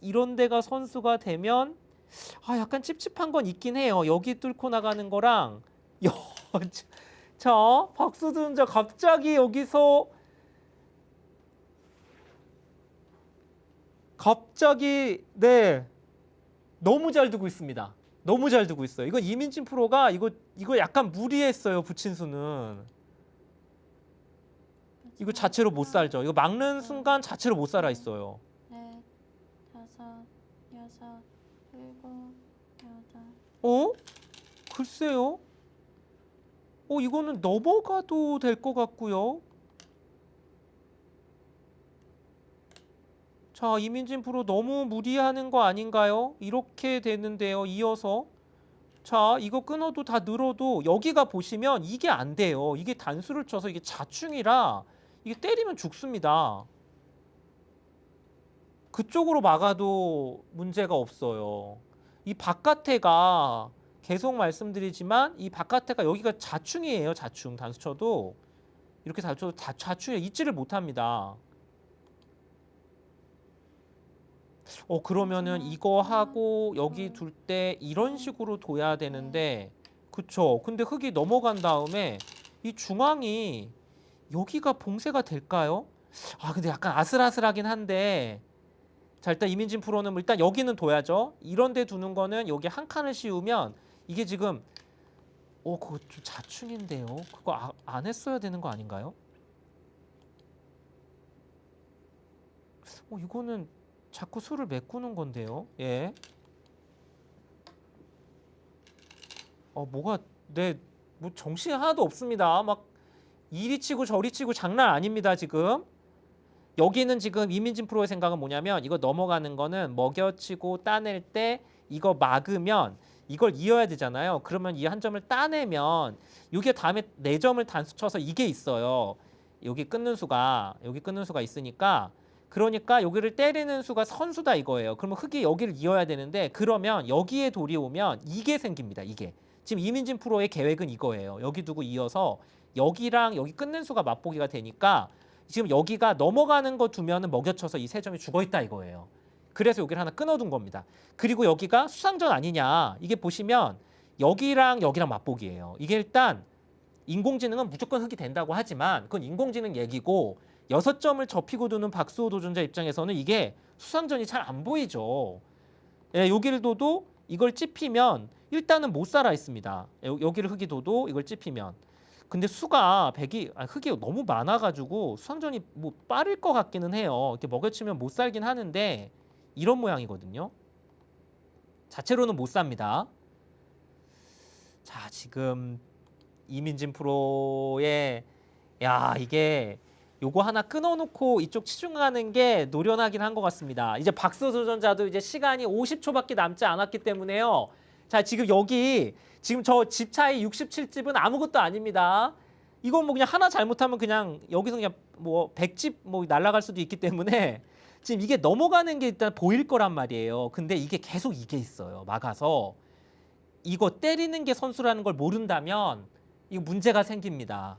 이런 데가 선수가 되면 약간 찝찝한 건 있긴 해요. 여기 뚫고 나가는 거랑 자, 박수준자 갑자기 여기서 네, 너무 잘 두고 있습니다. 너무 잘 두고 있어요. 이건 이민진 프로가 이거 약간 무리했어요. 부친수는 이거 자체로 못 살죠. 이거 막는 순간 자체로 못 살아 있어요.
넷, 다섯, 여섯, 일곱, 여덟.
글쎄요. 이거는 넘어가도 될 것 같고요. 자, 이민진 프로 너무 무리하는 거 아닌가요? 이렇게 되는데요. 이어서. 자, 이거 끊어도 다 늘어도 여기가 보시면 이게 안 돼요. 이게 단수를 쳐서 이게 자충이라 이게 때리면 죽습니다. 그쪽으로 막아도 문제가 없어요. 이 바깥에가 계속 말씀드리지만 이 바깥에가 여기가 자충이에요. 자충. 단수 쳐도 이렇게 단수 쳐도 자충에 있지를 못합니다. 그러면은 이거 하고 여기 둘 때 이런 식으로 둬야 되는데 그쵸. 근데 흙이 넘어간 다음에 이 중앙이 여기가 봉쇄가 될까요? 근데 약간 아슬아슬하긴 한데 자, 일단 이민진 프로는 일단 여기는 둬야죠. 이런 데 두는 거는 여기 한 칸을 씌우면 이게 지금 그거 좀 자충인데요. 그거 안 했어야 되는 거 아닌가요? 이거는 자꾸 수를 메꾸는 건데요. 예. 뭐 정신이 하나도 없습니다. 막 이리 치고 저리 치고 장난 아닙니다, 지금. 여기는 지금 이민진 프로의 생각은 뭐냐면 이거 넘어가는 거는 먹여치고 따낼 때 이거 막으면 이걸 이어야 되잖아요. 그러면 이 한 점을 따내면 이게 다음에 4점을 단수 쳐서 이게 있어요. 여기 끊는 수가 있으니까 그러니까 여기를 때리는 수가 선수다 이거예요. 그러면 흙이 여기를 이어야 되는데 그러면 여기에 돌이 오면 이게 생깁니다. 이게. 지금 이민진 프로의 계획은 이거예요. 여기 두고 이어서 여기랑 여기 끊는 수가 맛보기가 되니까 지금 여기가 넘어가는 거 두면은 먹여쳐서 이 3점이 죽어있다 이거예요. 그래서 여기를 하나 끊어둔 겁니다. 그리고 여기가 수상전 아니냐. 이게 보시면 여기랑 맛보기예요. 이게 일단 인공지능은 무조건 흙이 된다고 하지만 그건 인공지능 얘기고 6점을 접히고 두는 박수호 도전자 입장에서는 이게 수상전이 잘 안 보이죠. 여기를 둬도 이걸 찝히면 일단은 못 살아 있습니다. 여기를 흙이 둬도 이걸 찝히면. 근데 흙이 너무 많아가지고 수상전이 뭐 빠를 것 같기는 해요. 이렇게 먹여치면 못 살긴 하는데 이런 모양이거든요. 자체로는 못 삽니다. 자, 지금 이민진 프로의 이게 요거 하나 끊어놓고 이쪽 치중하는 게 노련하긴 한 것 같습니다. 이제 박수 도전자도 이제 시간이 50초밖에 남지 않았기 때문에요. 자, 지금 저 집 차이 67집은 아무것도 아닙니다. 이건 뭐 그냥 하나 잘못하면 그냥 여기서 그냥 뭐 100집 뭐 날아갈 수도 있기 때문에 지금 이게 넘어가는 게 일단 보일 거란 말이에요. 근데 이게 계속 이게 있어요. 막아서 이거 때리는 게 선수라는 걸 모른다면 이거 문제가 생깁니다.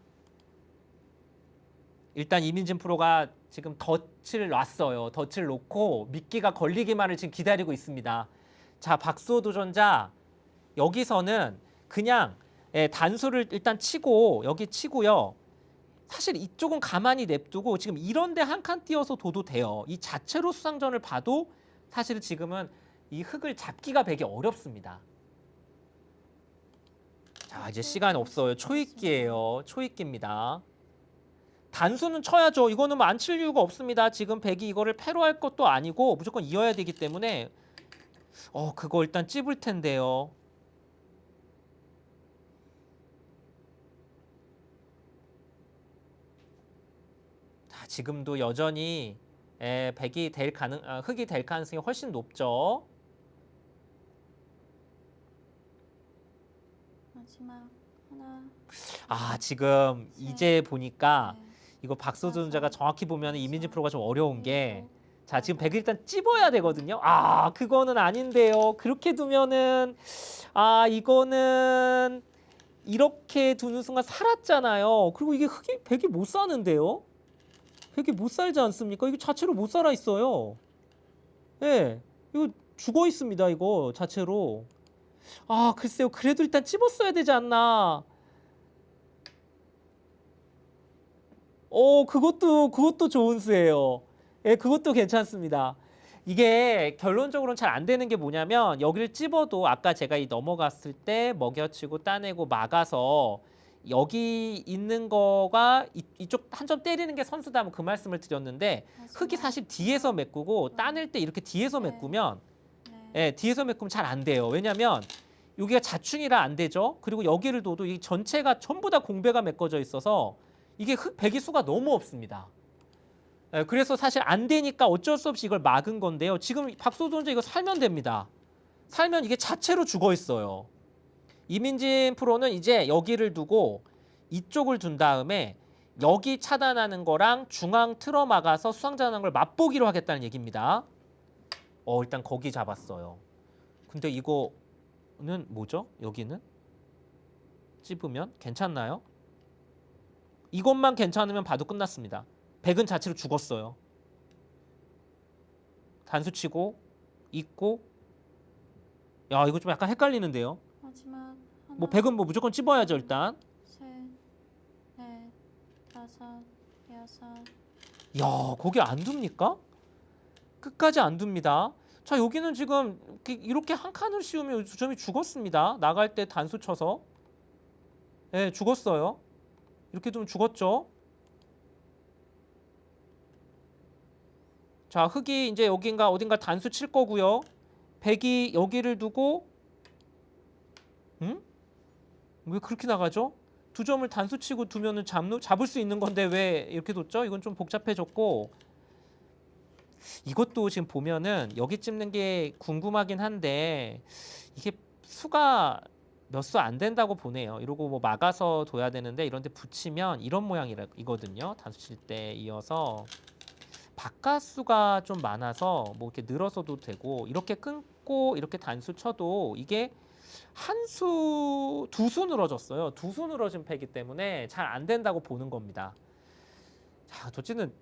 일단 이민진 프로가 지금 덫을 놨어요. 덫을 놓고 미끼가 걸리기만을 지금 기다리고 있습니다. 자, 박수호 도전자 여기서는 그냥 단수를 일단 치고 여기 치고요. 사실 이쪽은 가만히 냅두고 지금 이런데 한 칸 띄어서 둬도 돼요. 이 자체로 수상전을 봐도 사실 지금은 이 흙을 잡기가 되게 어렵습니다. 자, 이제 시간 없어요. 초읽기예요. 초읽기입니다. 단수는 쳐야죠. 이거는 뭐 안 칠 이유가 없습니다. 지금 백이 이거를 패로 할 것도 아니고 무조건 이어야 되기 때문에 그거 일단 찝을 텐데요. 자, 지금도 여전히 백이 될 흙이 될 가능성이 훨씬 높죠.
마지막 하나.
지금 이제 보니까
네.
이거 박소 도전자가 정확히 보면 이민진 프로가 좀 어려운 게 자, 지금 백을 일단 찝어야 되거든요. 그거는 아닌데요. 그렇게 두면은 이거는 이렇게 두는 순간 살았잖아요. 그리고 이게 백이 못 사는데요. 백이 못 살지 않습니까? 이거 자체로 못 살아 있어요. 예. 이거 죽어 있습니다. 이거 자체로. 글쎄요. 그래도 일단 찝었어야 되지 않나. 그것도 좋은 수예요. 예, 그것도 괜찮습니다. 이게 결론적으로는 잘 안 되는 게 뭐냐면 여기를 찝어도 아까 제가 이 넘어갔을 때 먹여치고 따내고 막아서 여기 있는 거가 이쪽 한 점 때리는 게 선수다 그 말씀을 드렸는데 흙이 사실 뒤에서 메꾸고 따낼 때 이렇게 뒤에서 메꾸면 예, 뒤에서 메꾸면 잘 안 돼요. 왜냐면 여기가 자충이라 안 되죠. 그리고 여기를 둬도 이 전체가 전부 다 공배가 메꿔져 있어서 이게 백이 수가 너무 없습니다. 그래서 사실 안 되니까 어쩔 수 없이 이걸 막은 건데요. 지금 박소 도전자 이거 살면 됩니다. 살면 이게 자체로 죽어 있어요. 이민진 프로는 이제 여기를 두고 이쪽을 둔 다음에 여기 차단하는 거랑 중앙 틀어 막아서 수상전하는 걸 맛보기로 하겠다는 얘기입니다. 일단 거기 잡았어요. 근데 이거는 뭐죠? 여기는? 찝으면 괜찮나요? 이것만 괜찮으면 봐도 끝났습니다. 백은 자체로 죽었어요. 단수 치고 있고 이거 좀 약간 헷갈리는데요.
마지막 하나.
뭐 백은 뭐 무조건 찝어야죠 일단.
셋, 넷, 다섯, 여섯.
거기 안 둡니까? 끝까지 안 둡니다. 자, 여기는 지금 이렇게 한 칸을 씌우면 두 점이 죽었습니다. 나갈 때 단수 쳐서. 예, 죽었어요. 이렇게 두면 죽었죠. 자, 흙이 이제 어딘가 단수 칠 거고요. 백이 여기를 두고 왜 그렇게 나가죠? 두 점을 단수 치고 두면은 잡을 수 있는 건데 왜 이렇게 뒀죠? 이건 좀 복잡해졌고 이것도 지금 보면은 여기 찝는 게 궁금하긴 한데 이게 수가 몇 수 안 된다고 보네요. 이러고 뭐 막아서 둬야 되는데 이런 데 붙이면 이런 모양이거든요. 단수 칠 때 이어서 바깥수가 좀 많아서 뭐 이렇게 늘어서도 되고 이렇게 끊고 이렇게 단수 쳐도 이게 한 수, 두 수 늘어졌어요. 두 수 늘어진 패기 때문에 잘 안 된다고 보는 겁니다. 자, 어쨌든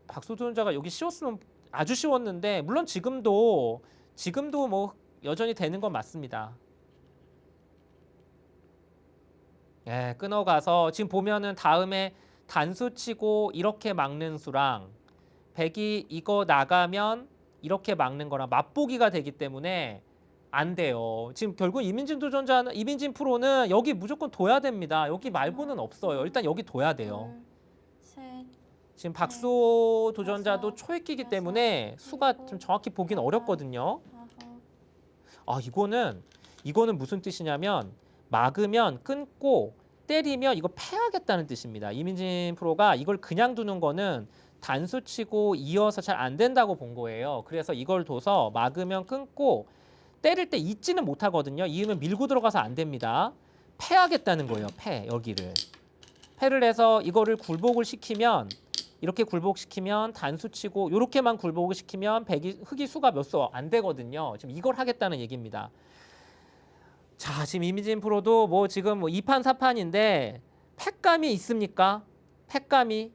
박소 도전자가 여기 쉬웠으면 아주 쉬웠는데 물론 지금도 뭐 여전히 되는 건 맞습니다. 예, 끊어가서 지금 보면은 다음에 단수 치고 이렇게 막는 수랑 백이 이거 나가면 이렇게 막는 거랑 맛보기가 되기 때문에 안 돼요. 지금 결국 이민진 프로는 여기 무조건 둬야 됩니다. 여기 말고는 없어요. 일단 여기 둬야 돼요.
둘, 셋,
지금 박소 도전자도 초읽기이기 때문에 수가 좀 정확히 보기는 어렵거든요.
아홉.
이거는 무슨 뜻이냐면 막으면 끊고 때리면 이거 패하겠다는 뜻입니다. 이민진 프로가 이걸 그냥 두는 거는 단수 치고 이어서 잘 안 된다고 본 거예요. 그래서 이걸 둬서 막으면 끊고 때릴 때 잊지는 못하거든요. 이으면 밀고 들어가서 안 됩니다. 패하겠다는 거예요. 여기를. 패를 해서 이거를 굴복을 시키면 이렇게 굴복시키면 단수 치고 이렇게만 굴복을 시키면 흙이 수가 몇 수 안 되거든요. 지금 이걸 하겠다는 얘기입니다. 자, 지금 이민진 프로도 뭐 지금 뭐 2판 4판인데 패감이 있습니까? 패감이.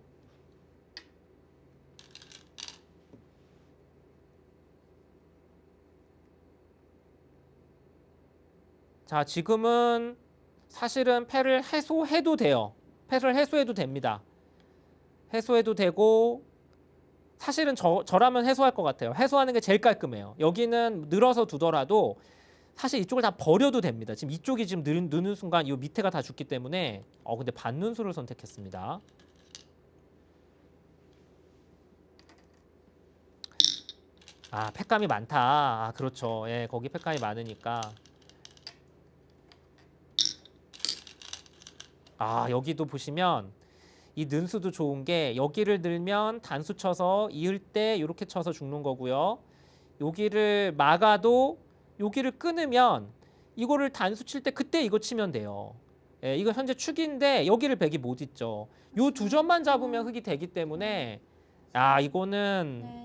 자, 지금은 사실은 패를 해소해도 돼요. 패를 해소해도 됩니다. 해소해도 되고 사실은 저라면 해소할 것 같아요. 해소하는 게 제일 깔끔해요. 여기는 늘어서 두더라도 사실 이쪽을 다 버려도 됩니다. 지금 이쪽이 지금 느는 순간 이 밑에가 다 죽기 때문에 근데 반눈수를 선택했습니다. 아, 팩감이 많다. 아, 그렇죠. 예, 거기 팩감이 많으니까. 아, 여기도 보시면 이 는수도 좋은 게 여기를 늘면 단수 쳐서 이을 때 이렇게 쳐서 죽는 거고요. 여기를 막아도 여기를 끊으면 이거를 단수 칠 때 그때 이거 치면 돼요. 예, 이거 현재 축인데 여기를 백이 못 있죠. 요 두 점만 잡으면 흑이 되기 때문에 이거는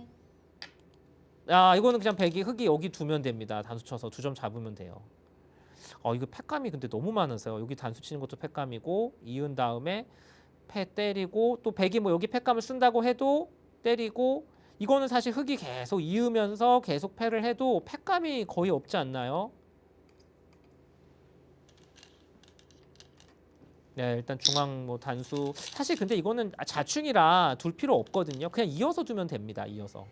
그냥 백이 흑이 여기 두면 됩니다. 단수 쳐서 두 점 잡으면 돼요. 이거 팩감이 근데 너무 많으세요. 여기 단수 치는 것도 팩감이고 이은 다음에 패 때리고 또 백이 뭐 여기 팩감을 쓴다고 해도 때리고 이거는 사실 흑이 계속 이으면서 계속 패를 해도 팩감이 거의 없지 않나요? 네, 일단 중앙 뭐 단수 사실 근데 이거는 자충이라 둘 필요 없거든요. 그냥 이어서 두면 됩니다. 이어서.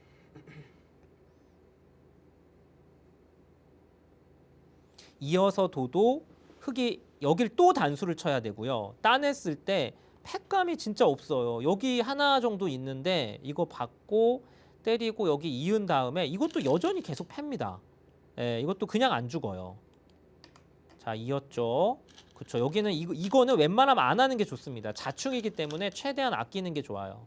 이어서 둬도 흑이 여길 또 단수를 쳐야 되고요. 따냈을 때 팩감이 진짜 없어요. 여기 하나 정도 있는데 이거 받고 때리고 여기 이은 다음에 이것도 여전히 계속 팹니다. 예, 이것도 그냥 안 죽어요. 자, 이었죠. 그렇죠. 여기는 이거는 웬만하면 안 하는 게 좋습니다. 자충이기 때문에 최대한 아끼는 게 좋아요.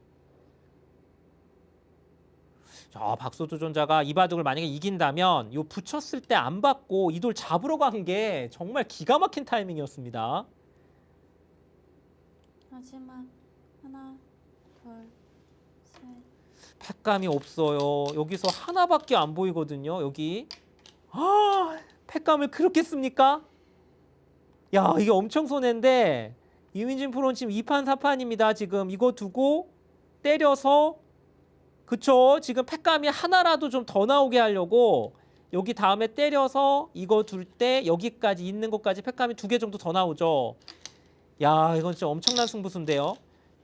자, 박소도전자가 이 바둑을 만약에 이긴다면 요 붙였을 때 안 받고 이 돌 잡으러 간 게 정말 기가 막힌 타이밍이었습니다.
마지막 하나, 둘, 셋.
팩감이 없어요. 여기서 하나밖에 안 보이거든요. 여기. 팩감을 그렇게 씁니까? 야, 이게 엄청 손해인데 이민진 프로는 지금 2판 4판입니다. 지금 이거 두고 때려서 그쵸? 지금 팩감이 하나라도 좀 더 나오게 하려고 여기 다음에 때려서 이거 둘 때 여기까지 있는 것까지 팩감이 2개 정도 더 나오죠. 야, 이건 진짜 엄청난 승부수인데요.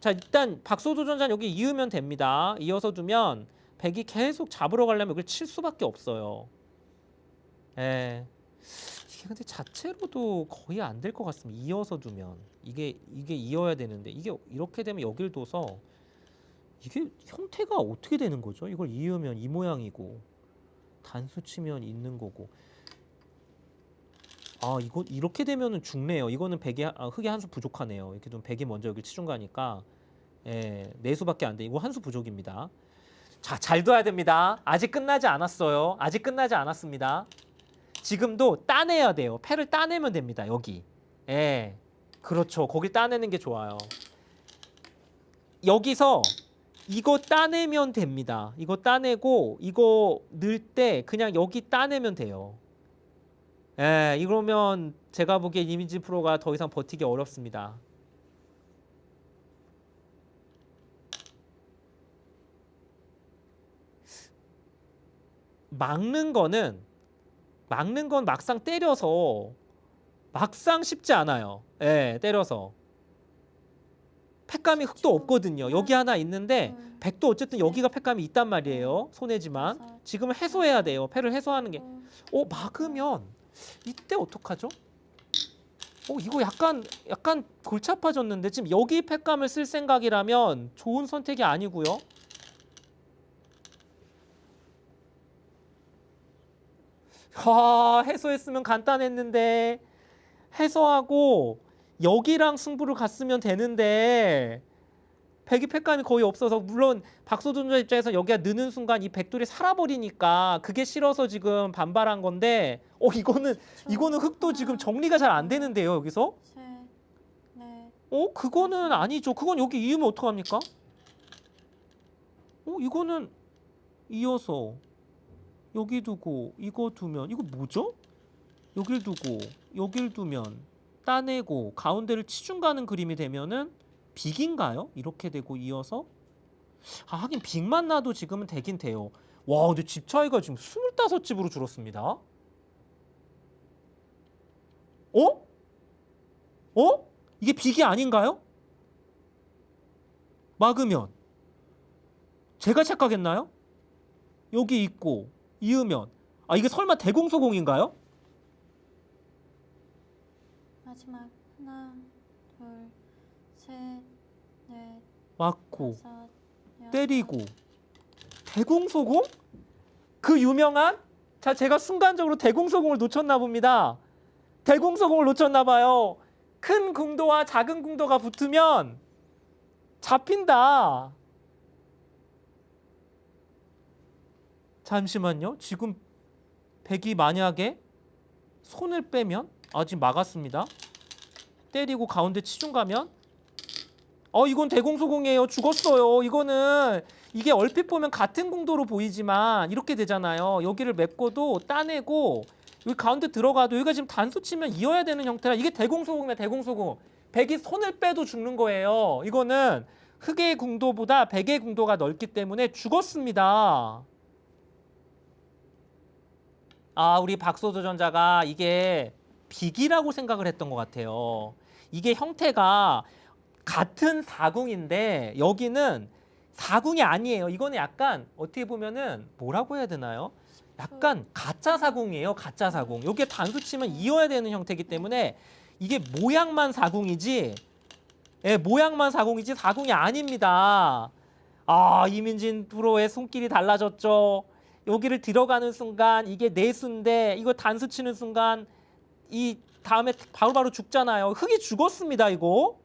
자, 일단 박소도전자는 여기 이으면 됩니다. 이어서 두면 백이 계속 잡으러 가려면 이걸 칠 수밖에 없어요. 예. 이게 근데 자체로도 거의 안 될 것 같습니다. 이어서 두면 이게 이어야 되는데 이게 이렇게 되면 여길 둬서 이게 형태가 어떻게 되는 거죠? 이걸 이으면 이 모양이고 단수 치면 있는 거고. 이거 이렇게 되면은 죽네요. 이거는 흑이 한 수 부족하네요. 이렇게 좀 백이 먼저 여기 치중 가니까 네 수밖에 안 돼. 이거 한 수 부족입니다. 자, 잘 둬야 됩니다. 아직 끝나지 않았어요. 아직 끝나지 않았습니다. 지금도 따내야 돼요. 패를 따내면 됩니다. 여기. 그렇죠. 거기 따내는 게 좋아요. 여기서 이거 따내면 됩니다. 이거 따내고 이거 넣을 때 그냥 여기 따내면 돼요. 이러면 제가 보기엔 이민진 프로가 더 이상 버티기 어렵습니다. 막는 건 막상 때려서 막상 쉽지 않아요. 때려서. 팩감이 흑도 없거든요. 여기 하나 있는데 백도 어쨌든 여기가 팩감이 있단 말이에요. 손해지만 지금은 해소해야 돼요. 패를 해소하는 게. 막으면 이때 어떡하죠? 이거 약간 골치 아파졌는데 지금 여기 팩감을 쓸 생각이라면 좋은 선택이 아니고요. 해소했으면 간단했는데 해소하고 여기랑 승부를 갔으면 되는데 백이 팩감이 거의 없어서 물론 박소돈자 입장에서 여기가 느는 순간 이 백돌이 살아버리니까 그게 싫어서 지금 반발한 건데 이거는 흑도 지금 정리가 잘 안 되는데요. 여기서
셋, 넷.
그거는 아니죠. 그건 여기 이으면 어떡합니까? 이거는 이어서 여기 두고 이거 두면 이거 뭐죠? 여길 두고 여길 두면 따내고 가운데를 치중 가는 그림이 되면은 빅인가요? 이렇게 되고 이어서 하긴 빅만 나도 지금은 되긴 돼요. 와, 근데 집 차이가 지금 25집으로 줄었습니다. 이게 빅이 아닌가요? 막으면 제가 착각했나요? 여기 있고 이으면 이게 설마 대공소공인가요?
마지막 하나, 둘, 셋, 넷,
맞고
다섯, 여섯.
때리고 대공소공? 그 유명한 제가 순간적으로 대공소공을 놓쳤나 봅니다. 대공소공을 놓쳤나 봐요. 큰 궁도와 작은 궁도가 붙으면 잡힌다. 잠시만요. 지금 백이 만약에 손을 빼면 지금 막았습니다. 때리고 가운데 치중 가면 이건 대공소공이에요. 죽었어요. 이거는 이게 얼핏 보면 같은 궁도로 보이지만 이렇게 되잖아요. 여기를 메꿔도 따내고 여기 가운데 들어가도 여기가 지금 단수 치면 이어야 되는 형태라 이게 대공소공이야. 대공소공. 백이 손을 빼도 죽는 거예요. 이거는 흑의 궁도보다 백의 궁도가 넓기 때문에 죽었습니다. 우리 박소 도전자가 이게 빅이라고 생각을 했던 것 같아요. 이게 형태가 같은 사궁인데 여기는 사궁이 아니에요. 이거는 약간 어떻게 보면은 뭐라고 해야 되나요? 약간 가짜 사궁이에요. 가짜 사궁. 여기에 단수 치면 이어야 되는 형태이기 때문에 이게 모양만 사궁이지, 모양만 사궁이지 사궁이 아닙니다. 이민진 프로의 손길이 달라졌죠. 여기를 들어가는 순간 이게 내수인데 이거 단수 치는 순간 이 다음에 바로바로 죽잖아요. 흑이 죽었습니다. 이거.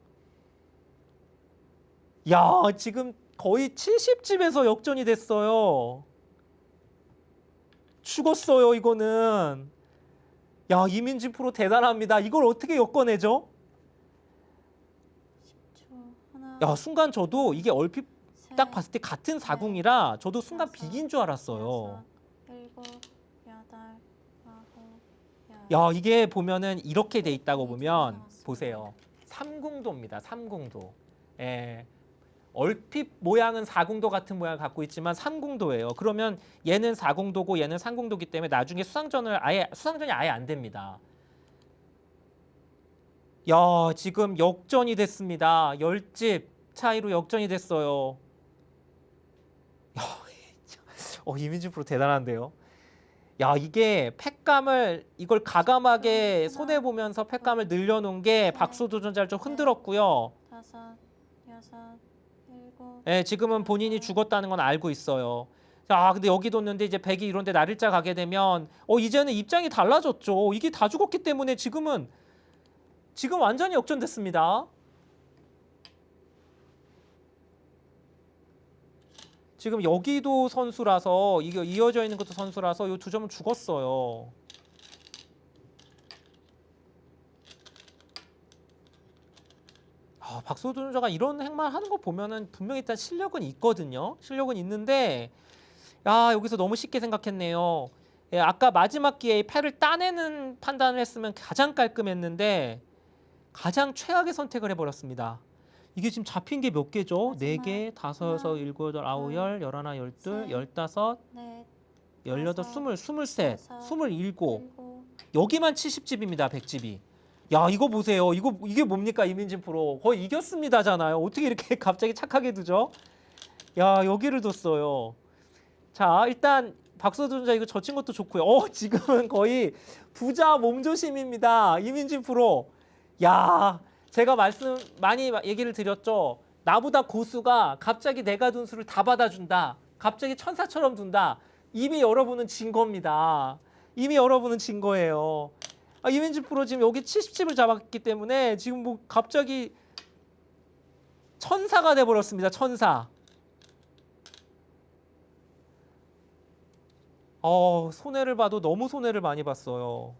야, 지금 거의 70집에서 역전이 됐어요. 죽었어요, 이거는. 야, 이민진 프로 대단합니다. 이걸 어떻게 엮어내죠?
10초. 하나,
야, 순간 저도 이게 얼핏
셋,
딱 봤을 때 같은 사궁이라 저도 순간
다섯,
빅인 줄 알았어요.
여섯, 일곱, 여덟, 아홉, 열.
야, 이게 보면은 이렇게 돼 있다고 보면 보세요. 삼궁도입니다. 삼궁도. 얼핏 모양은 사궁도 같은 모양을 갖고 있지만 삼궁도예요. 그러면 얘는 사궁도고 얘는 삼궁도기 때문에 나중에 수상전이 아예 안 됩니다. 야, 지금 역전이 됐습니다. 10집 차이로 역전이 됐어요. 야, 이민진 프로 대단한데요. 야, 이게 팩감을 이걸 가감하게 손해 보면서 팩감을 늘려놓은 게 박소 도전자를 좀 흔들었고요.
다섯, 여섯, 일곱.
지금은 본인이 죽었다는 건 알고 있어요. 자, 근데 여기 뒀는데 이제 백이 이런데 날일자 가게 되면 이제는 입장이 달라졌죠. 이게 다 죽었기 때문에 지금 완전히 역전됐습니다. 지금 여기도 선수라서 이게 이어져 있는 것도 선수라서 이 두 점은 죽었어요. 박소 도전자가 이런 행만 하는 거 보면은 분명히 일단 실력은 있거든요. 실력은 있는데 여기서 너무 쉽게 생각했네요. 아까 마지막 기회에 패를 따내는 판단을 했으면 가장 깔끔했는데 가장 최악의 선택을 해버렸습니다. 이게 지금 잡힌 게 몇 개죠? 4개, 5, 6, 7, 8, 9, 10, 11, 12, 15,
넷,
18, 20, 23, 27.
일곱.
여기만 70집입니다. 100집이. 야, 이거 보세요. 이게 뭡니까? 이민진 프로. 거의 이겼습니다잖아요. 어떻게 이렇게 갑자기 착하게 두죠? 야, 여기를 뒀어요. 자, 일단 박소 도전자 이거 젖힌 것도 좋고요. 지금은 거의 부자 몸조심입니다. 이민진 프로. 야, 제가 많이 얘기를 드렸죠. 나보다 고수가 갑자기 내가 둔 수를 다 받아준다. 갑자기 천사처럼 둔다. 이미 여러분은 진 겁니다. 이미 여러분은 진 거예요. 이민진 프로 지금 여기 70집을 잡았기 때문에 지금 뭐 갑자기 천사가 돼버렸습니다. 천사. 손해를 봐도 너무 손해를 많이 봤어요.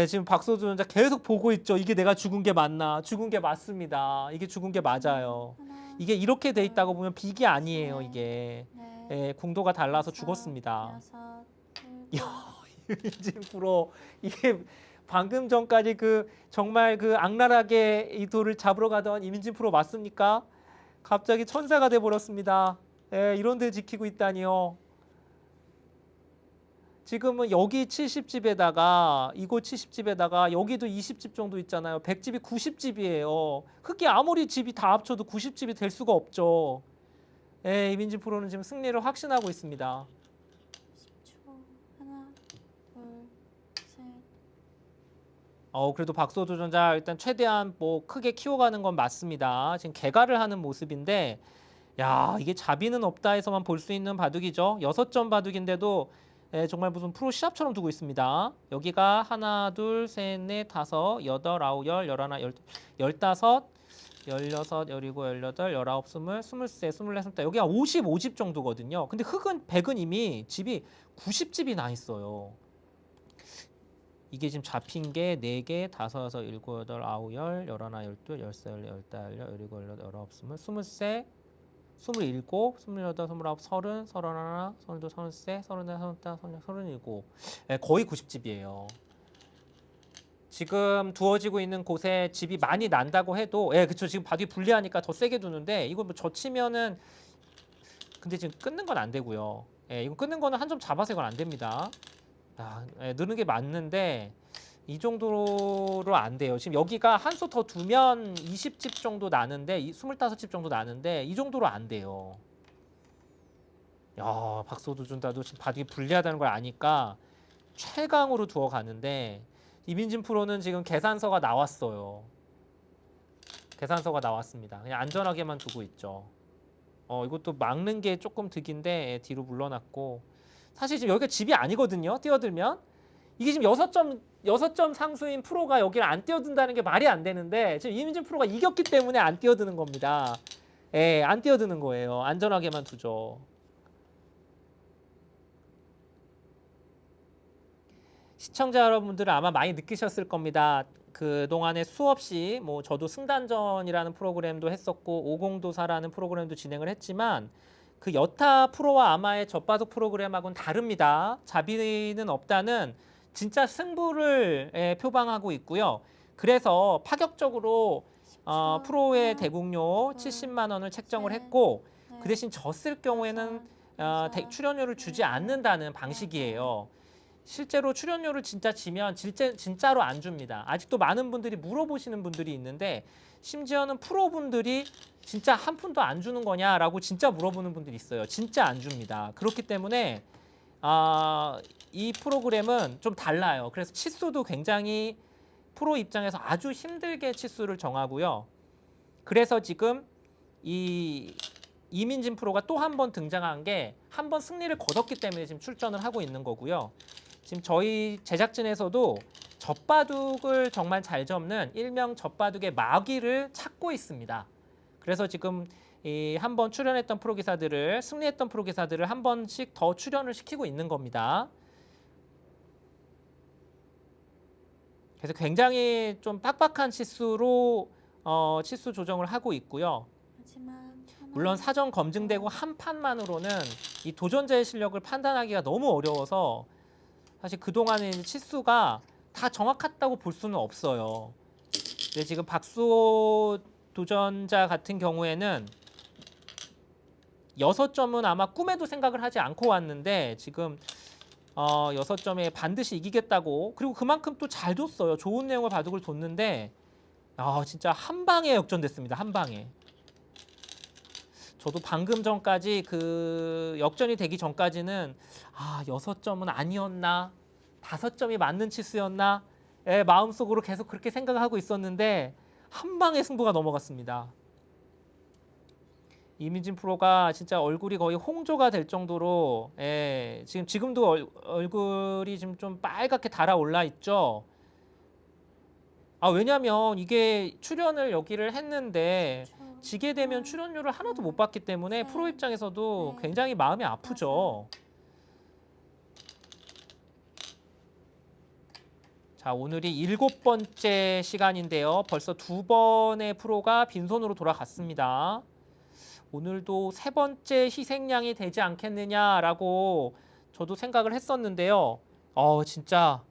지금 박소 도전자 계속 보고 있죠. 이게 내가 죽은 게 맞나? 죽은 게 맞습니다. 이게 죽은 게 맞아요.
하나,
이게 이렇게 돼 있다고 보면 빅이 아니에요. 이게
넷,
궁도가 달라서
다섯,
죽었습니다.
여섯, 일곱.
이민진 프로 이게 방금 전까지 정말 악랄하게 이 돌을 잡으러 가던 이민진 프로 맞습니까? 갑자기 천사가 돼 버렸습니다. 이런 데 지키고 있다니요. 지금은 여기 70집에다가 이곳 70집에다가 여기도 20집 정도 있잖아요. 100집이 90집이에요. 흑기 아무리 집이 다 합쳐도 90집이 될 수가 없죠. 예, 이민진 프로는 지금 승리를 확신하고 있습니다.
10초. 하나, 둘, 셋.
그래도 박수호 도전자 일단 최대한 뭐 크게 키워가는 건 맞습니다. 지금 개가를 하는 모습인데, 야, 이게 자비는 없다에서만 볼 수 있는 바둑이죠. 6점 바둑인데도 정말 무슨 프로 시합처럼 두고 있습니다. 여기가 하나, 둘, 셋, 넷, 다섯, 여덟, 아홉, 열, 열하나, 열다섯, 열여섯, 열일곱, 열여덟, 열아홉, 스물, 스물세, 스물네, 스물다. 여기가 55집 정도거든요. 근데 흑은, 백은 이미 집이 90집이 나 있어요. 이게 지금 잡힌 게 4개, 5, 6, 7, 8, 9, 10, 11, 12, 13, 14, 15, 16, 17, 18, 19, 20, 23, 27, 28, 29, 30, 31, 32, 33, 34, 35, 36, 37. 거의 90집이에요. 지금 두어지고 있는 곳에 집이 많이 난다고 해도, 그쵸. 지금 바둑이 불리하니까 더 세게 두는데, 이거 뭐 젖히면은, 근데 지금 끊는 건 안 되고요. 이거 끊는 거는 한 점 잡아서 이건 안 됩니다. 느는 게 맞는데, 이 정도로 안 돼요. 지금 여기가 한 수 더 두면 20집 정도 나는데 25집 정도 나는데 이 정도로 안 돼요. 야, 박수호 도전자도 지금 바둑이 불리하다는 걸 아니까 최강으로 두어 가는데 이민진 프로는 지금 계산서가 나왔어요. 계산서가 나왔습니다. 그냥 안전하게만 두고 있죠. 이것도 막는 게 조금 득인데 뒤로 물러났고 사실 지금 여기가 집이 아니거든요. 뛰어들면 이게 지금 6점 상수인 프로가 여기를 안 뛰어든다는 게 말이 안 되는데 지금 이민진 프로가 이겼기 때문에 안 뛰어드는 겁니다. 안 뛰어드는 거예요. 안전하게만 두죠. 시청자 여러분들은 아마 많이 느끼셨을 겁니다. 그동안에 수없이 뭐 저도 승단전이라는 프로그램도 했었고 오공도사라는 프로그램도 진행을 했지만 그 여타 프로와 아마의 젖바둑 프로그램하고는 다릅니다. 자비는 없다는 진짜 승부를 표방하고 있고요. 그래서 파격적으로 프로의 대국료 70만 원을 책정을 했고 그 대신 졌을 경우에는 출연료를 주지 않는다는 방식이에요. 실제로 출연료를 진짜 지면 진짜로 안 줍니다. 아직도 많은 분들이 물어보시는 분들이 있는데 심지어는 프로분들이 진짜 한 푼도 안 주는 거냐라고 진짜 물어보는 분들이 있어요. 진짜 안 줍니다. 그렇기 때문에 이 프로그램은 좀 달라요. 그래서 치수도 굉장히 프로 입장에서 아주 힘들게 치수를 정하고요. 그래서 지금 이민진 프로가 또 한 번 등장한 게 한 번 승리를 거뒀기 때문에 지금 출전을 하고 있는 거고요. 지금 저희 제작진에서도 젖바둑을 정말 잘 접는 일명 젖바둑의 마귀를 찾고 있습니다. 그래서 지금 한 번 출연했던 프로기사들을 승리했던 프로기사들을 한 번씩 더 출연을 시키고 있는 겁니다. 그래서 굉장히 좀 빡빡한 치수로 치수 조정을 하고 있고요. 물론 사전 검증되고 한 판만으로는 이 도전자의 실력을 판단하기가 너무 어려워서 사실 그동안의 치수가 다 정확했다고 볼 수는 없어요. 근데 지금 박수호 도전자 같은 경우에는 6점은 아마 꿈에도 생각을 하지 않고 왔는데 지금 6점에 반드시 이기겠다고 그리고 그만큼 또 잘 뒀어요. 좋은 내용을 바둑을 뒀는데 진짜 한 방에 역전됐습니다. 한 방에. 저도 방금 전까지 그 역전이 되기 전까지는 6점은 아니었나 5점이 맞는 치수였나 마음속으로 계속 그렇게 생각하고 있었는데 한 방에 승부가 넘어갔습니다. 이민진 프로가 진짜 얼굴이 거의 홍조가 될 정도로 지금도 얼굴이 지금 좀 빨갛게 달아올라 있죠. 왜냐면 이게 출연을 여기를 했는데 지게 되면 출연료를 하나도 못 받기 때문에 프로 입장에서도 굉장히 마음이 아프죠. 자, 오늘이 7번째 시간인데요. 벌써 2번의 프로가 빈손으로 돌아갔습니다. 오늘도 3번째 희생양이 되지 않겠느냐라고 저도 생각을 했었는데요. 진짜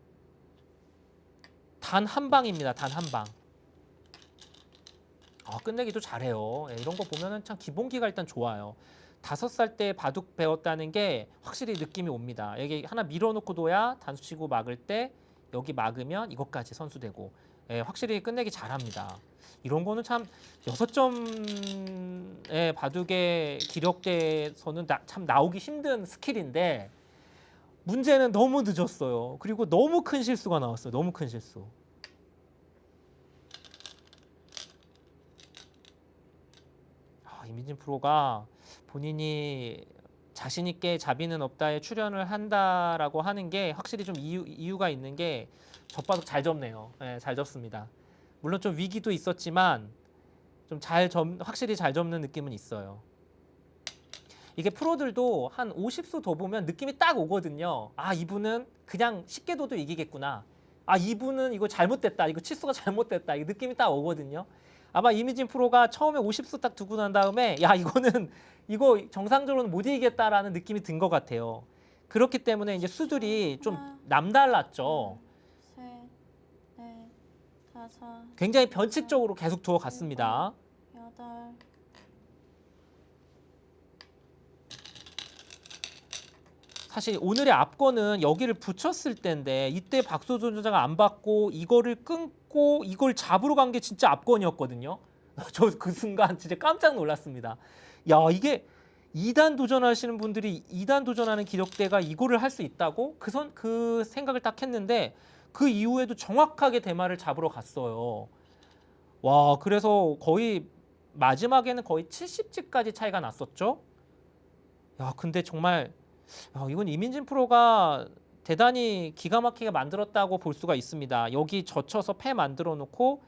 단 한 방입니다. 단 한 방. 끝내기도 잘해요. 이런 거 보면은 참 기본기가 일단 좋아요. 5살 때 바둑 배웠다는 게 확실히 느낌이 옵니다. 여기 하나 밀어놓고 둬야 단수 치고 막을 때 여기 막으면 이것까지 선수되고 예, 확실히 끝내기 잘합니다. 이런 거는 참 6점의 바둑의 기력대에서는 참 나오기 힘든 스킬인데 문제는 너무 늦었어요. 그리고 너무 큰 실수가 나왔어요. 너무 큰 실수. 이민진 프로가 본인이 자신 있게 자비는 없다에 출연을 한다라고 하는 게 확실히 좀 이유가 있는 게 젖바둑 잘 접네요. 네, 잘 접습니다. 물론 좀 위기도 있었지만 좀 확실히 잘 접는 느낌은 있어요. 이게 프로들도 한 50수 더 보면 느낌이 딱 오거든요. 아, 이분은 그냥 쉽게 둬도 이기겠구나. 아, 이분은 이거 잘못됐다. 이거 치수가 잘못됐다. 이 느낌이 딱 오거든요. 아마 이민진 프로가 처음에 50수 딱 두고 난 다음에 야, 이거 정상적으로는 못 이기겠다라는 느낌이 든 것 같아요. 그렇기 때문에 이제 수들이 좀 남달랐죠.
셋, 넷, 다섯,
굉장히 변칙적으로 계속 두어 갔습니다.
여덟.
사실 오늘의 압권은 여기를 붙였을 때인데 이때 박소준 전자가 안 받고 이거를 끊고 이걸 잡으러 간 게 진짜 압권이었거든요. 저 그 순간 진짜 깜짝 놀랐습니다. 야, 이게 2단 도전하시는 분들이 2단 도전하는 기력대가 이거를 할 수 있다고? 그 생각을 딱 했는데 그 이후에도 정확하게 대마를 잡으러 갔어요. 와, 그래서 거의 마지막에는 거의 70집까지 차이가 났었죠. 야, 근데 정말 이건 이민진 프로가 대단히 기가 막히게 만들었다고 볼 수가 있습니다. 여기 젖혀서 패 만들어 놓고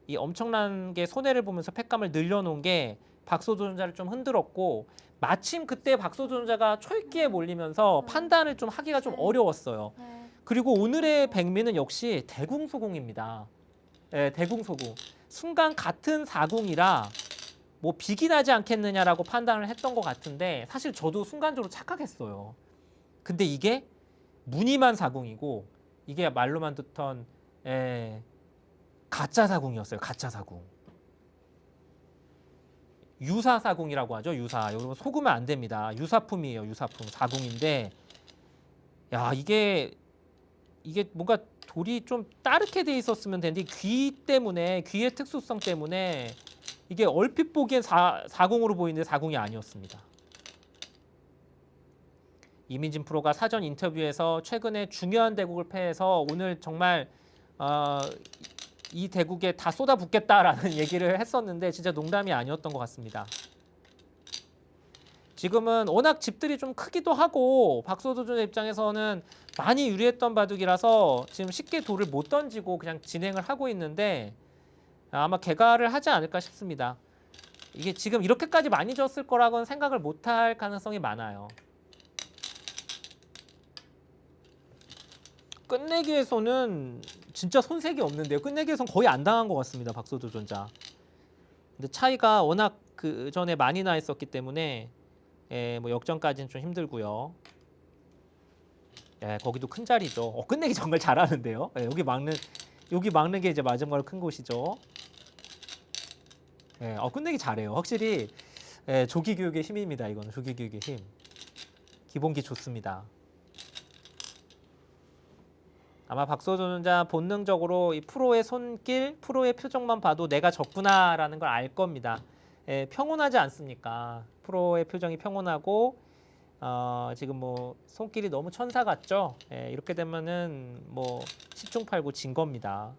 이 엄청난 게 손해를 보면서 패감을 늘려놓은 게 박소전자를 좀 흔들었고 마침 그때 박소전자가 초읽기에 몰리면서 판단을 좀 하기가 좀 어려웠어요. 그리고 오늘의 백미는 역시 대궁소궁입니다. 네, 대궁소궁. 순간 같은 사궁이라 뭐 비기 나지 않겠느냐라고 판단을 했던 것 같은데 사실 저도 순간적으로 착각했어요. 근데 이게 무늬만 사궁이고 이게 말로만 듣던 가짜 사궁이었어요. 가짜 사궁. 유사 사궁이라고 하죠. 유사. 여러분 속으면 안 됩니다. 유사품이에요. 유사품. 사궁인데 야, 이게 뭔가 돌이 좀 따르게 돼 있었으면 되는데 귀의 특수성 때문에 이게 얼핏 보기엔 사궁으로 보이는데 사궁이 아니었습니다. 이민진 프로가 사전 인터뷰에서 최근에 중요한 대국을 패해서 오늘 정말 이 대국에 다 쏟아붓겠다라는 얘기를 했었는데 진짜 농담이 아니었던 것 같습니다. 지금은 워낙 집들이 좀 크기도 하고 박소도전 입장에서는 많이 유리했던 바둑이라서 지금 쉽게 돌을 못 던지고 그냥 진행을 하고 있는데 아마 개가를 하지 않을까 싶습니다. 이게 지금 이렇게까지 많이 졌을 거라고는 생각을 못할 가능성이 많아요. 끝내기에서는 진짜 손색이 없는데요. 끝내기에서는 거의 안 당한 것 같습니다. 박소도전자. 근데 차이가 워낙 그 전에 많이 나 있었기 때문에 뭐 역전까지는 좀 힘들고요. 거기도 큰 자리죠. 끝내기 정말 잘하는데요. 여기 막는 게 이제 마지막으로 큰 곳이죠. 끝내기 잘해요. 확실히 조기 교육의 힘입니다. 이거는 조기 교육의 힘. 기본기 좋습니다. 아마 박소전자 본능적으로 이 프로의 손길, 프로의 표정만 봐도 내가 졌구나라는 걸 알 겁니다. 평온하지 않습니까? 프로의 표정이 평온하고 지금 뭐 손길이 너무 천사 같죠? 이렇게 되면은 뭐 10중 8구 진 겁니다.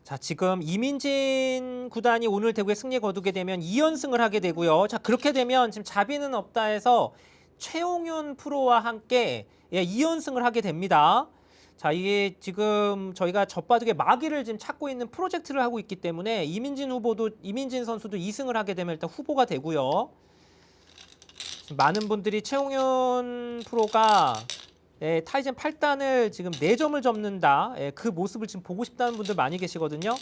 자, 지금 이민진 구단이 오늘 대구에 승리 거두게 되면 2연승을 하게 되고요. 자, 그렇게 되면 지금 자비는 없다에서 최홍윤 프로와 함께 2연승을 하게 됩니다. 자, 이게 지금 저희가 젖바둑의 마기를 지금 찾고 있는 프로젝트를 하고 있기 때문에 이민진 선수도 2승을 하게 되면 일단 후보가 되고요. 많은 분들이 최홍윤 프로가 타이젠 8단을 지금 4점을 접는다. 그 모습을 지금 보고 싶다는 분들 많이 계시거든요.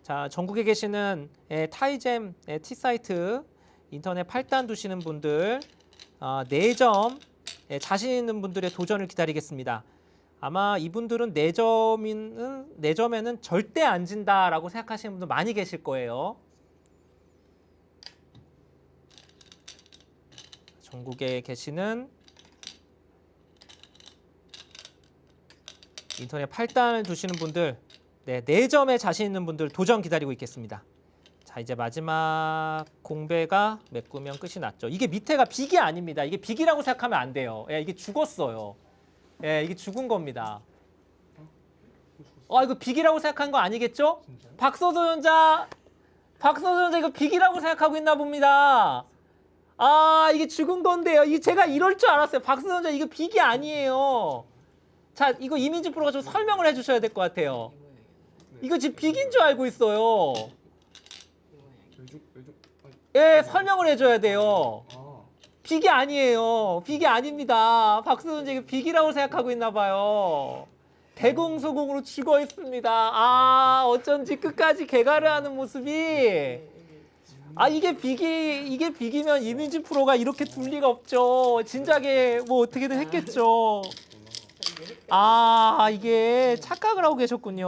자, 전국에 계시는 타이젠 T사이트 인터넷 8단 두시는 분들 4점 자신 있는 분들의 도전을 기다리겠습니다. 아마 이분들은 4점에는 절대 안 진다라고 생각하시는 분들 많이 계실 거예요. 전국에 계시는 인터넷 8단을 두시는 분들, 4점에 자신 있는 분들 도전 기다리고 있겠습니다. 자, 이제 마지막 공배가 메꾸면 끝이 났죠. 이게 밑에가 빅이 아닙니다. 이게 빅이라고 생각하면 안 돼요. 이게 죽었어요. 이게 죽은 겁니다. 이거 빅이라고 생각한 거 아니겠죠? 박서도전자 이거 빅이라고 생각하고 있나 봅니다. 이게 죽은 건데요. 이게 제가 이럴 줄 알았어요. 박서도전자 이거 빅이 아니에요. 자, 이거 이민지 프로가 좀 설명을 해주셔야 될 것 같아요. 이거 지금 빅인 줄 알고 있어요. 설명을 해줘야 돼요. 빅이 아니에요. 빅이 아닙니다. 박수훈 이거 빅이라고 생각하고 있나 봐요. 대공소공으로 죽어 있습니다. 어쩐지 끝까지 개가를 하는 모습이. 이게 빅이면 이민지 프로가 이렇게 둘 리가 없죠. 진작에 뭐 어떻게든 했겠죠. 이게 착각을 하고 계셨군요.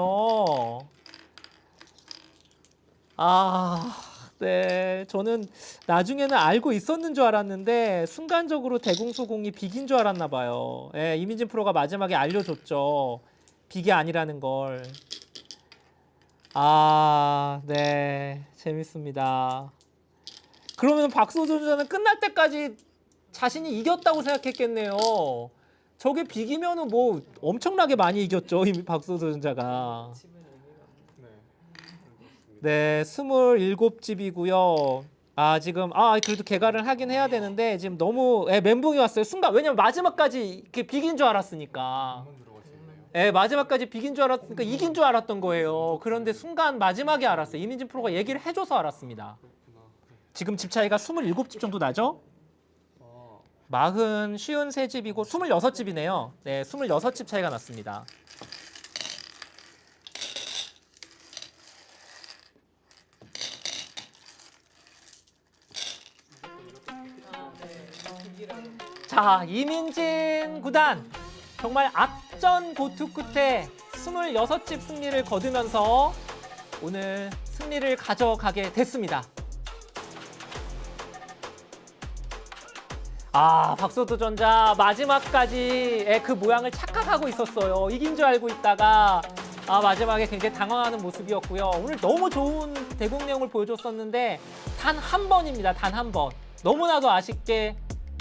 네, 저는 나중에는 알고 있었는 줄 알았는데 순간적으로 대공소공이 빅인 줄 알았나 봐요. 이민진 프로가 마지막에 알려줬죠. 빅이 아니라는 걸. 네, 재밌습니다. 그러면 박소전자는 끝날 때까지 자신이 이겼다고 생각했겠네요. 저게 빅이면은 뭐 엄청나게 많이 이겼죠, 이미 박소전자가. 네, 27집이고요. 지금 그래도 개가를 하긴 해야 되는데 지금 너무 멘붕이 왔어요. 순간 왜냐면 마지막까지 이렇게 빅인 줄 알았으니까. 마지막까지 빅인 줄 알았으니까 이긴 줄 알았던 거예요. 그런데 순간 마지막에 알았어요. 이민진 프로가 얘기를 해줘서 알았습니다. 지금 집 차이가 27집 정도 나죠? 53집이고 26집이네요. 네, 26집 차이가 났습니다. 자, 이민진 구단 정말 악전 고투 끝에 26집 승리를 거두면서 오늘 승리를 가져가게 됐습니다. 박소도전자 마지막까지 그 모양을 착각하고 있었어요. 이긴 줄 알고 있다가 마지막에 굉장히 당황하는 모습이었고요. 오늘 너무 좋은 대공력을 보여줬었는데 단 한 번입니다. 단 한 번. 너무나도 아쉽게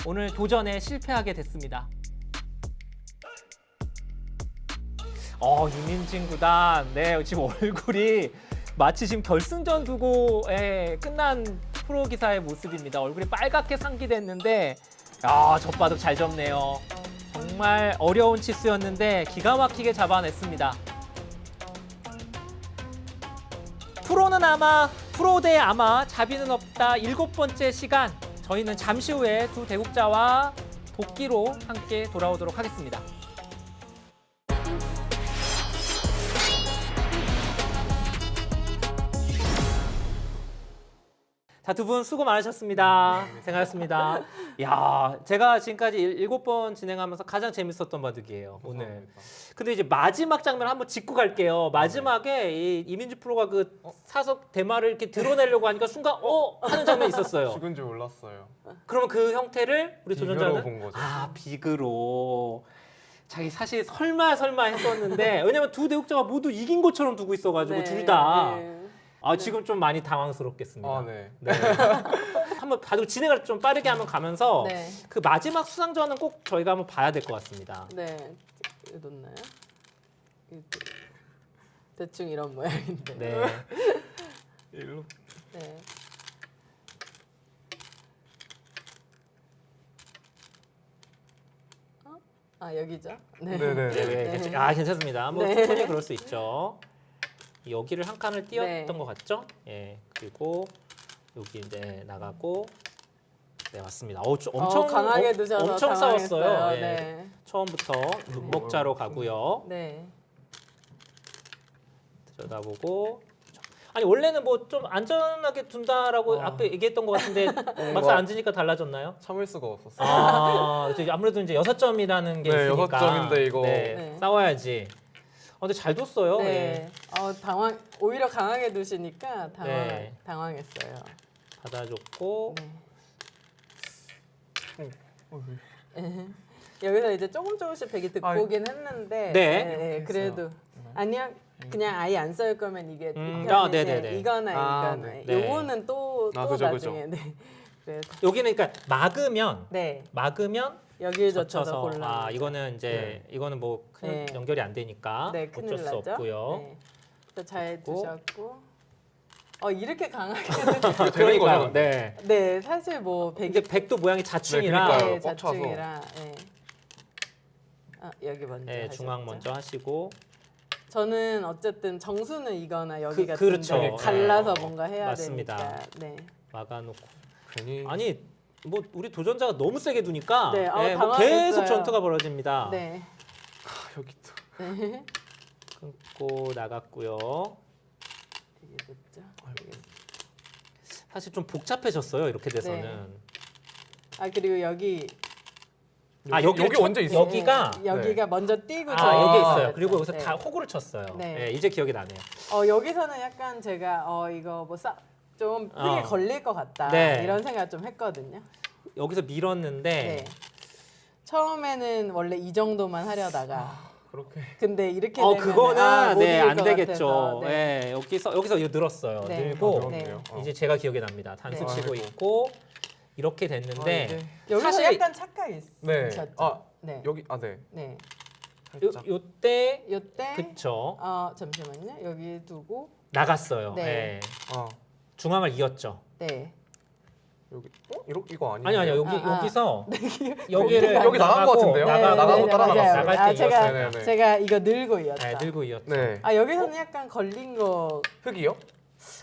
오늘 도전에 실패하게 됐습니다. 이민진 구단, 지금 얼굴이 마치 지금 결승전 두고 끝난 프로 기사의 모습입니다. 얼굴이 빨갛게 상기됐는데, 젖바둑 잘 접네요. 정말 어려운 치수였는데 기가 막히게 잡아냈습니다. 프로 대 아마 자비는 없다 7번째 시간. 저희는 잠시 후에 두 대국자와 복귀로 함께 돌아오도록 하겠습니다. 자, 두 분 수고 많으셨습니다. 고생하셨습니다. 제가 지금까지 7번 진행하면서 가장 재밌었던 바둑이에요, 오늘. 근데 이제 마지막 장면 한번 짚고 갈게요. 마지막에 이민주 프로가 그 사석 대마를 이렇게 드러내려고 하니까 순간 하는 장면이 있었어요.
죽은 줄 몰랐어요.
그러면 그 형태를 우리
빅으로
도전자는
본 거죠.
빅으로. 자기 사실 설마 했었는데 왜냐면 두 대국자가 모두 이긴 것처럼 두고 있어가지고 둘 다. 지금 좀 많이 당황스럽겠습니다.
네.
한번 다들 진행을 좀 빠르게 한번 가면서 그 마지막 수상전은 꼭 저희가 한번 봐야 될 것 같습니다.
네, 이거 놓나요? 대충 이런 모양인데.
네.
일로.
네. 여기죠?
네네.
괜찮습니다. 뭐
네.
충분히 그럴 수 있죠. 여기를 한 칸을 띄었던
네.
것 같죠? 그리고 여기 이제 나가고 네, 맞습니다. 엄청
강하게 두셔서
엄청 싸웠어요.
당황했어요.
네.
네.
처음부터 눈목자로 가고요.
네.
쳐다보고. 아니 원래는 뭐 좀 안전하게 둔다라고 앞에 얘기했던 것 같은데 막상 앉으니까 달라졌나요?
참을 수가 없었어요.
아무래도 이제 6점이라는 게
네,
있으니까
6점인데 이거.
네.
싸워야지. 근데 잘 뒀어요.
네. 오히려 강하게 두시니까
네.
당황했어요.
받아줬고
여기서 이제 조금씩 백이 듣고긴 했는데
네.
그래도 아니요 그냥 아예 안 썰 거면 이게
네네네.
이거나
네.
네.
요거는 또
그죠,
나중에 네. 그래서
여기는 그러니까 막으면
네
젖혀서
여기에 젖혀서 골라.
이거는 이제 이거는 뭐 큰
네.
연결이 안 되니까
네
어쩔
큰일
수
나죠.
없고요.
네. 그래서 잘
됐고.
두셨고 이렇게 강하게
되는 거죠?
네.
네 사실 뭐
이게
백이
백도 모양이 자충이라
그러니까요.
네,
꽉 차서.
자충이라 여기 먼저
네, 중앙
하셨죠?
먼저 하시고
저는 어쨌든 정수는 이거나 여기 같은데
그렇죠.
갈라서
네.
뭔가 해야
맞습니다.
되니까 네.
막아놓고
괜히
아니 뭐 우리 도전자가 너무 세게 두니까
네,
뭐
당황했어요.
계속 전투가 벌어집니다.
네.
여기 또
네.
끊고 나갔고요.
되게 늦죠.
사실 좀 복잡해졌어요. 이렇게 돼서는.
네. 그리고 여기
여기
언제 있어요?
여기가
여기가 먼저 띄고
여기
저기가
있어요.
있었죠.
그리고 여기서
네.
다 호구를 쳤어요.
네.
네, 이제 기억이 나네요.
여기서는 약간 제가 이거 뭐 좀 크게 걸릴 것 같다
네.
이런 생각 좀 했거든요.
여기서 밀었는데
네. 처음에는 원래 이 정도만 하려다가
그렇게
근데 이렇게 되면
그거는
못
네,
이길
안
것
되겠죠.
같아서, 네.
네, 여기서 이거 늘었어요.
네.
늘고
네.
그렇네요.
이제 제가 기억이 납니다. 단수
네.
치고
아이고.
있고 이렇게 됐는데
이제.
여기서
사실
약간 착각이
네.
있었죠. 네.
여기 네.
네.
살짝.
요때
요때
그쵸
잠시만요. 여기 두고
나갔어요.
네.
네.
아
중앙을 이었죠.
네.
여기 이거 아니에요?
아니요 여기서 여기를
여기 나간 것 같은데요? 나가고 따라
맞아요.
나갔어요.
나갈 때
제가
이었어요. 네네.
제가 이거 늘고 이었다.
네, 들고 이었죠.
네.
여기서는 약간 걸린 거
흙이요?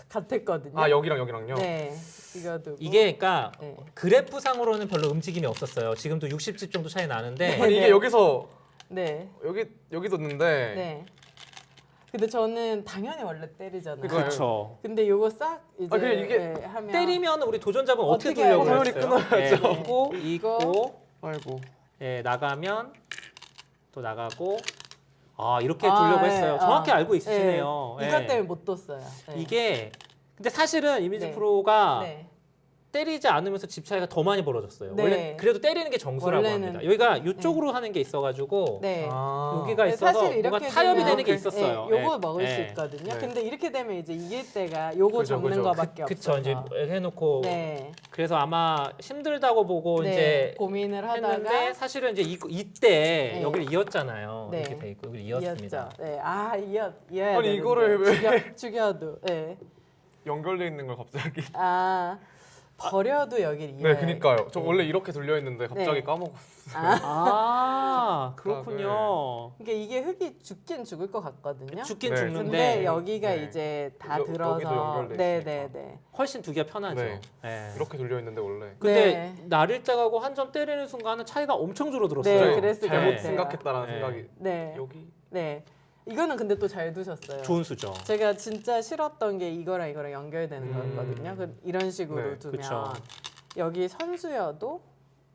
같았거든요.
여기랑요?
네. 이거 두고
이게 그러니까
네.
그래프상으로는 별로 움직임이 없었어요. 지금도 60집 정도 차이 나는데
아니 이게 여기서
네.
여기 뒀는데
네. 근데 저는 당연히 원래 때리잖아요.
그렇죠.
근데 요거 싹 이제
그냥 이게
하면
때리면 우리 도전자분 어떻게
어떻게
두려고
해야
돼요?
그랬어요?
당연히
네, 있고
아이고
나가면 또 나가고 이렇게 두려고 했어요. 정확히 알고 있으시네요.
네.
예.
이것 때문에 못 뒀어요. 네.
이게 근데 사실은 이미지
네.
프로가
네.
때리지 않으면서 집 차이가 더 많이 벌어졌어요.
네.
원래 그래도 때리는 게 정수라고
원래는-
합니다. 여기가 이쪽으로 하는 게 있어가지고
네.
여기가
네,
있어서
사실
뭔가
이렇게
타협이
되면
되는 게 있었어요.
네, 요거
예.
먹을 수
예.
있거든요.
네.
근데 이렇게 되면 이제 이길 때가 요거
그죠,
적는
그죠.
거밖에
그쵸
없어서.
이제 해놓고
네.
그래서 아마 힘들다고 보고
네.
이제
고민을 하다가
했는데 사실은 이제 이때
네.
여기를 이었잖아요.
네.
이렇게 돼 있고 여기를 이었습니다.
이었죠. 네. 이어야
아니,
되는데.
이거를 왜-
죽여도. 네.
연결돼 있는 걸 갑자기
버려도 여기를
네
이어야
그니까요 저 원래 이렇게 돌려 있는데 갑자기
네.
까먹었어요
그렇군요.
그러니까 이게 흙이 죽긴 죽을 것 같거든요.
죽긴
네.
죽는데
근데 여기가
네.
이제 다
여기도
들어서
연결돼 있으니까.
네네네.
훨씬 두기가 편하죠.
네.
예.
이렇게 돌려 있는데 원래
근데
네.
나릴자하고 한 점 때리는 순간은 차이가 엄청 줄어들었어요.
네, 그랬을 것
잘못
같아요.
생각했다라는
네.
생각이
네.
여기
네. 이거는 근데 또 잘 두셨어요.
좋은 수죠.
제가 진짜 싫었던 게 이거랑 연결되는 거였거든요. 이런 식으로
네,
두면
그쵸.
여기 선수여도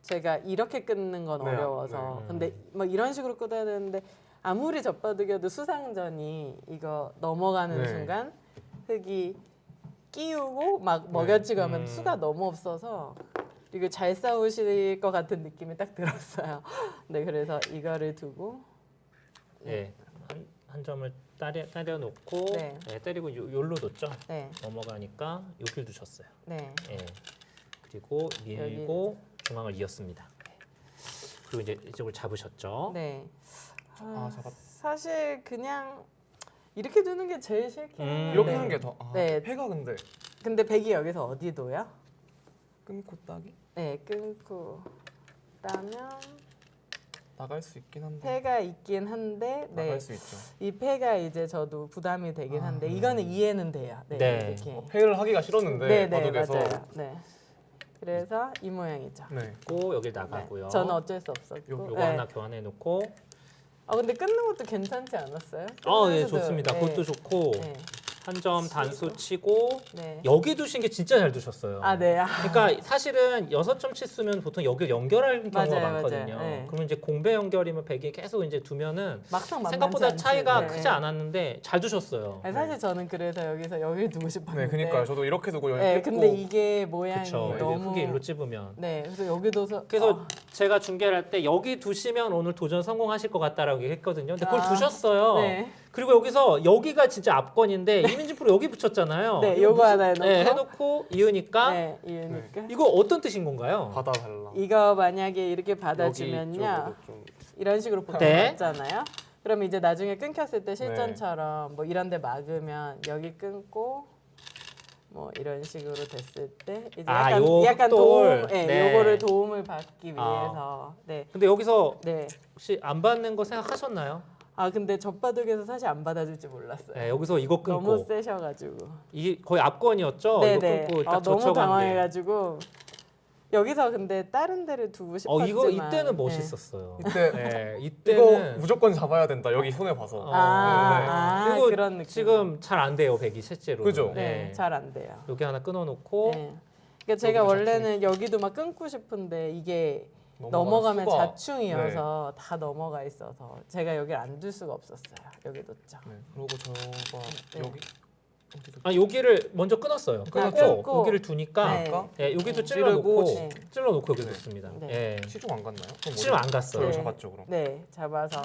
제가 이렇게 끊는 건
네,
어려워서 근데 뭐 이런 식으로 끊어야 되는데 아무리 젖바둑이어도 수상전이 이거 넘어가는
네.
순간 흙이 끼우고 막 먹여치고 하면 수가 너무 없어서 이거 잘 싸우실 것 같은 느낌이 딱 들었어요. 네, 그래서 이거를 두고
예. 한 점을 따려 놓고
네.
때리고 요로 뒀죠.
네,
넘어가니까 여길 두셨어요.
네,
예. 그리고 밀고 중앙을 이었습니다. 그리고 이제 이쪽을 잡으셨죠.
네.
잡았
사실 그냥 이렇게 두는 게 제일 싫긴 한데
이렇게 하는 게 더
네.
패가
근데 백이 여기서 어디 둬요?
끊고 따기
네, 끊고 따면
나갈 수 있긴 한데
패가 있긴 한데 네,
나갈 수 있죠
이 패가 이제 저도 부담이 되긴 한데 이거는 이해는 돼요. 네,
네.
이렇게.
패를 하기가 싫었는데
네, 네,
바둑에서
맞아요. 네, 그래서 이 모양이죠.
네.
고 여기 나가고요.
네, 저는 어쩔 수 없었고.
요거
네.
하나 교환해 놓고.
근데 끊는 것도 괜찮지 않았어요?
예,
끊는
좋습니다.
수도,
그것도 좋고
네.
한 점 단수 치고
네.
여기 두신 게 진짜 잘 두셨어요.
네.
그러니까 사실은 6점 치수면 보통 여기를 연결할 경우가
맞아요,
많거든요.
맞아요. 네.
그러면 이제 공배 연결이면 백이 계속 이제 두면은
막상 만만치
생각보다
않죠.
차이가
네.
크지 않았는데 잘 두셨어요.
아니, 사실 저는 그래서 여기서 여기를 두고 싶었는데.
네, 그니까요. 저도 이렇게 두고 여기
네,
끊고.
근데 이게 모양이
그렇죠.
너무
흙이 일로 찝으면.
네, 그래서 여기 둬서
그래서 제가 중계를 할 때 여기 두시면 오늘 도전 성공하실 것 같다라고 얘기했거든요. 근데 그걸
아,
두셨어요.
네.
그리고 여기서 여기가 진짜 압권인데 이민지 프로 여기 붙였잖아요.
네,
이거
요거 하나 해놓고.
네, 해놓고 이으니까
네, 이으니까.
이거 어떤 뜻인 건가요?
받아달라.
이거 만약에 이렇게
여기
받아주면요.
쪽으로 좀.
이런 식으로 보통
네.
맞잖아요. 그러면 이제 나중에 끊겼을 때 실전처럼 뭐 이런 데 막으면 여기 끊고 뭐 이런 식으로 됐을 때 이제
요
약간
흑돌.
도움, 네,
네.
요거를 도움을 받기 위해서 네,
근데 여기서
네.
혹시 안 받는 거 생각하셨나요?
근데 젖바둑에서 사실 안 받아줄지 몰랐어요.
네, 여기서 이거 끊고
너무 세셔가지고.
이게 거의 압권이었죠.
네네.
이거 끊고 딱
너무
젖혀간 게.
당황해가지고 여기서 근데 다른 데를 두고 싶었지만.
이거 이때는
네.
멋있었어요.
이때
네,
이거
이때는
무조건 잡아야 된다. 여기 손에 봐서.
그리고
그런 느낌.
지금 잘 안 돼요, 백이 실제로.
그죠?
네, 잘 안 돼요.
여기 하나 끊어놓고
네. 그러니까 제가
여기도
원래는 여기도 막 끊고 싶은데 이게 넘어가면
수가-
자충이어서 다 넘어가 있어서 제가 여기를 안 둘 수가 없었어요. 여기 놓죠.
네. 그리고 저가
네.
여기
여기를 먼저 끊었어요. 끊었고
끊고.
여기를 두니까
네.
네, 여기도
찌르고
찔러놓고
네.
찔러놓고 여기
네.
놓습니다.
네.
네.
시중 안 갔나요?
시중 안 갔어요.
네.
잡았죠 그럼.
네, 잡아서.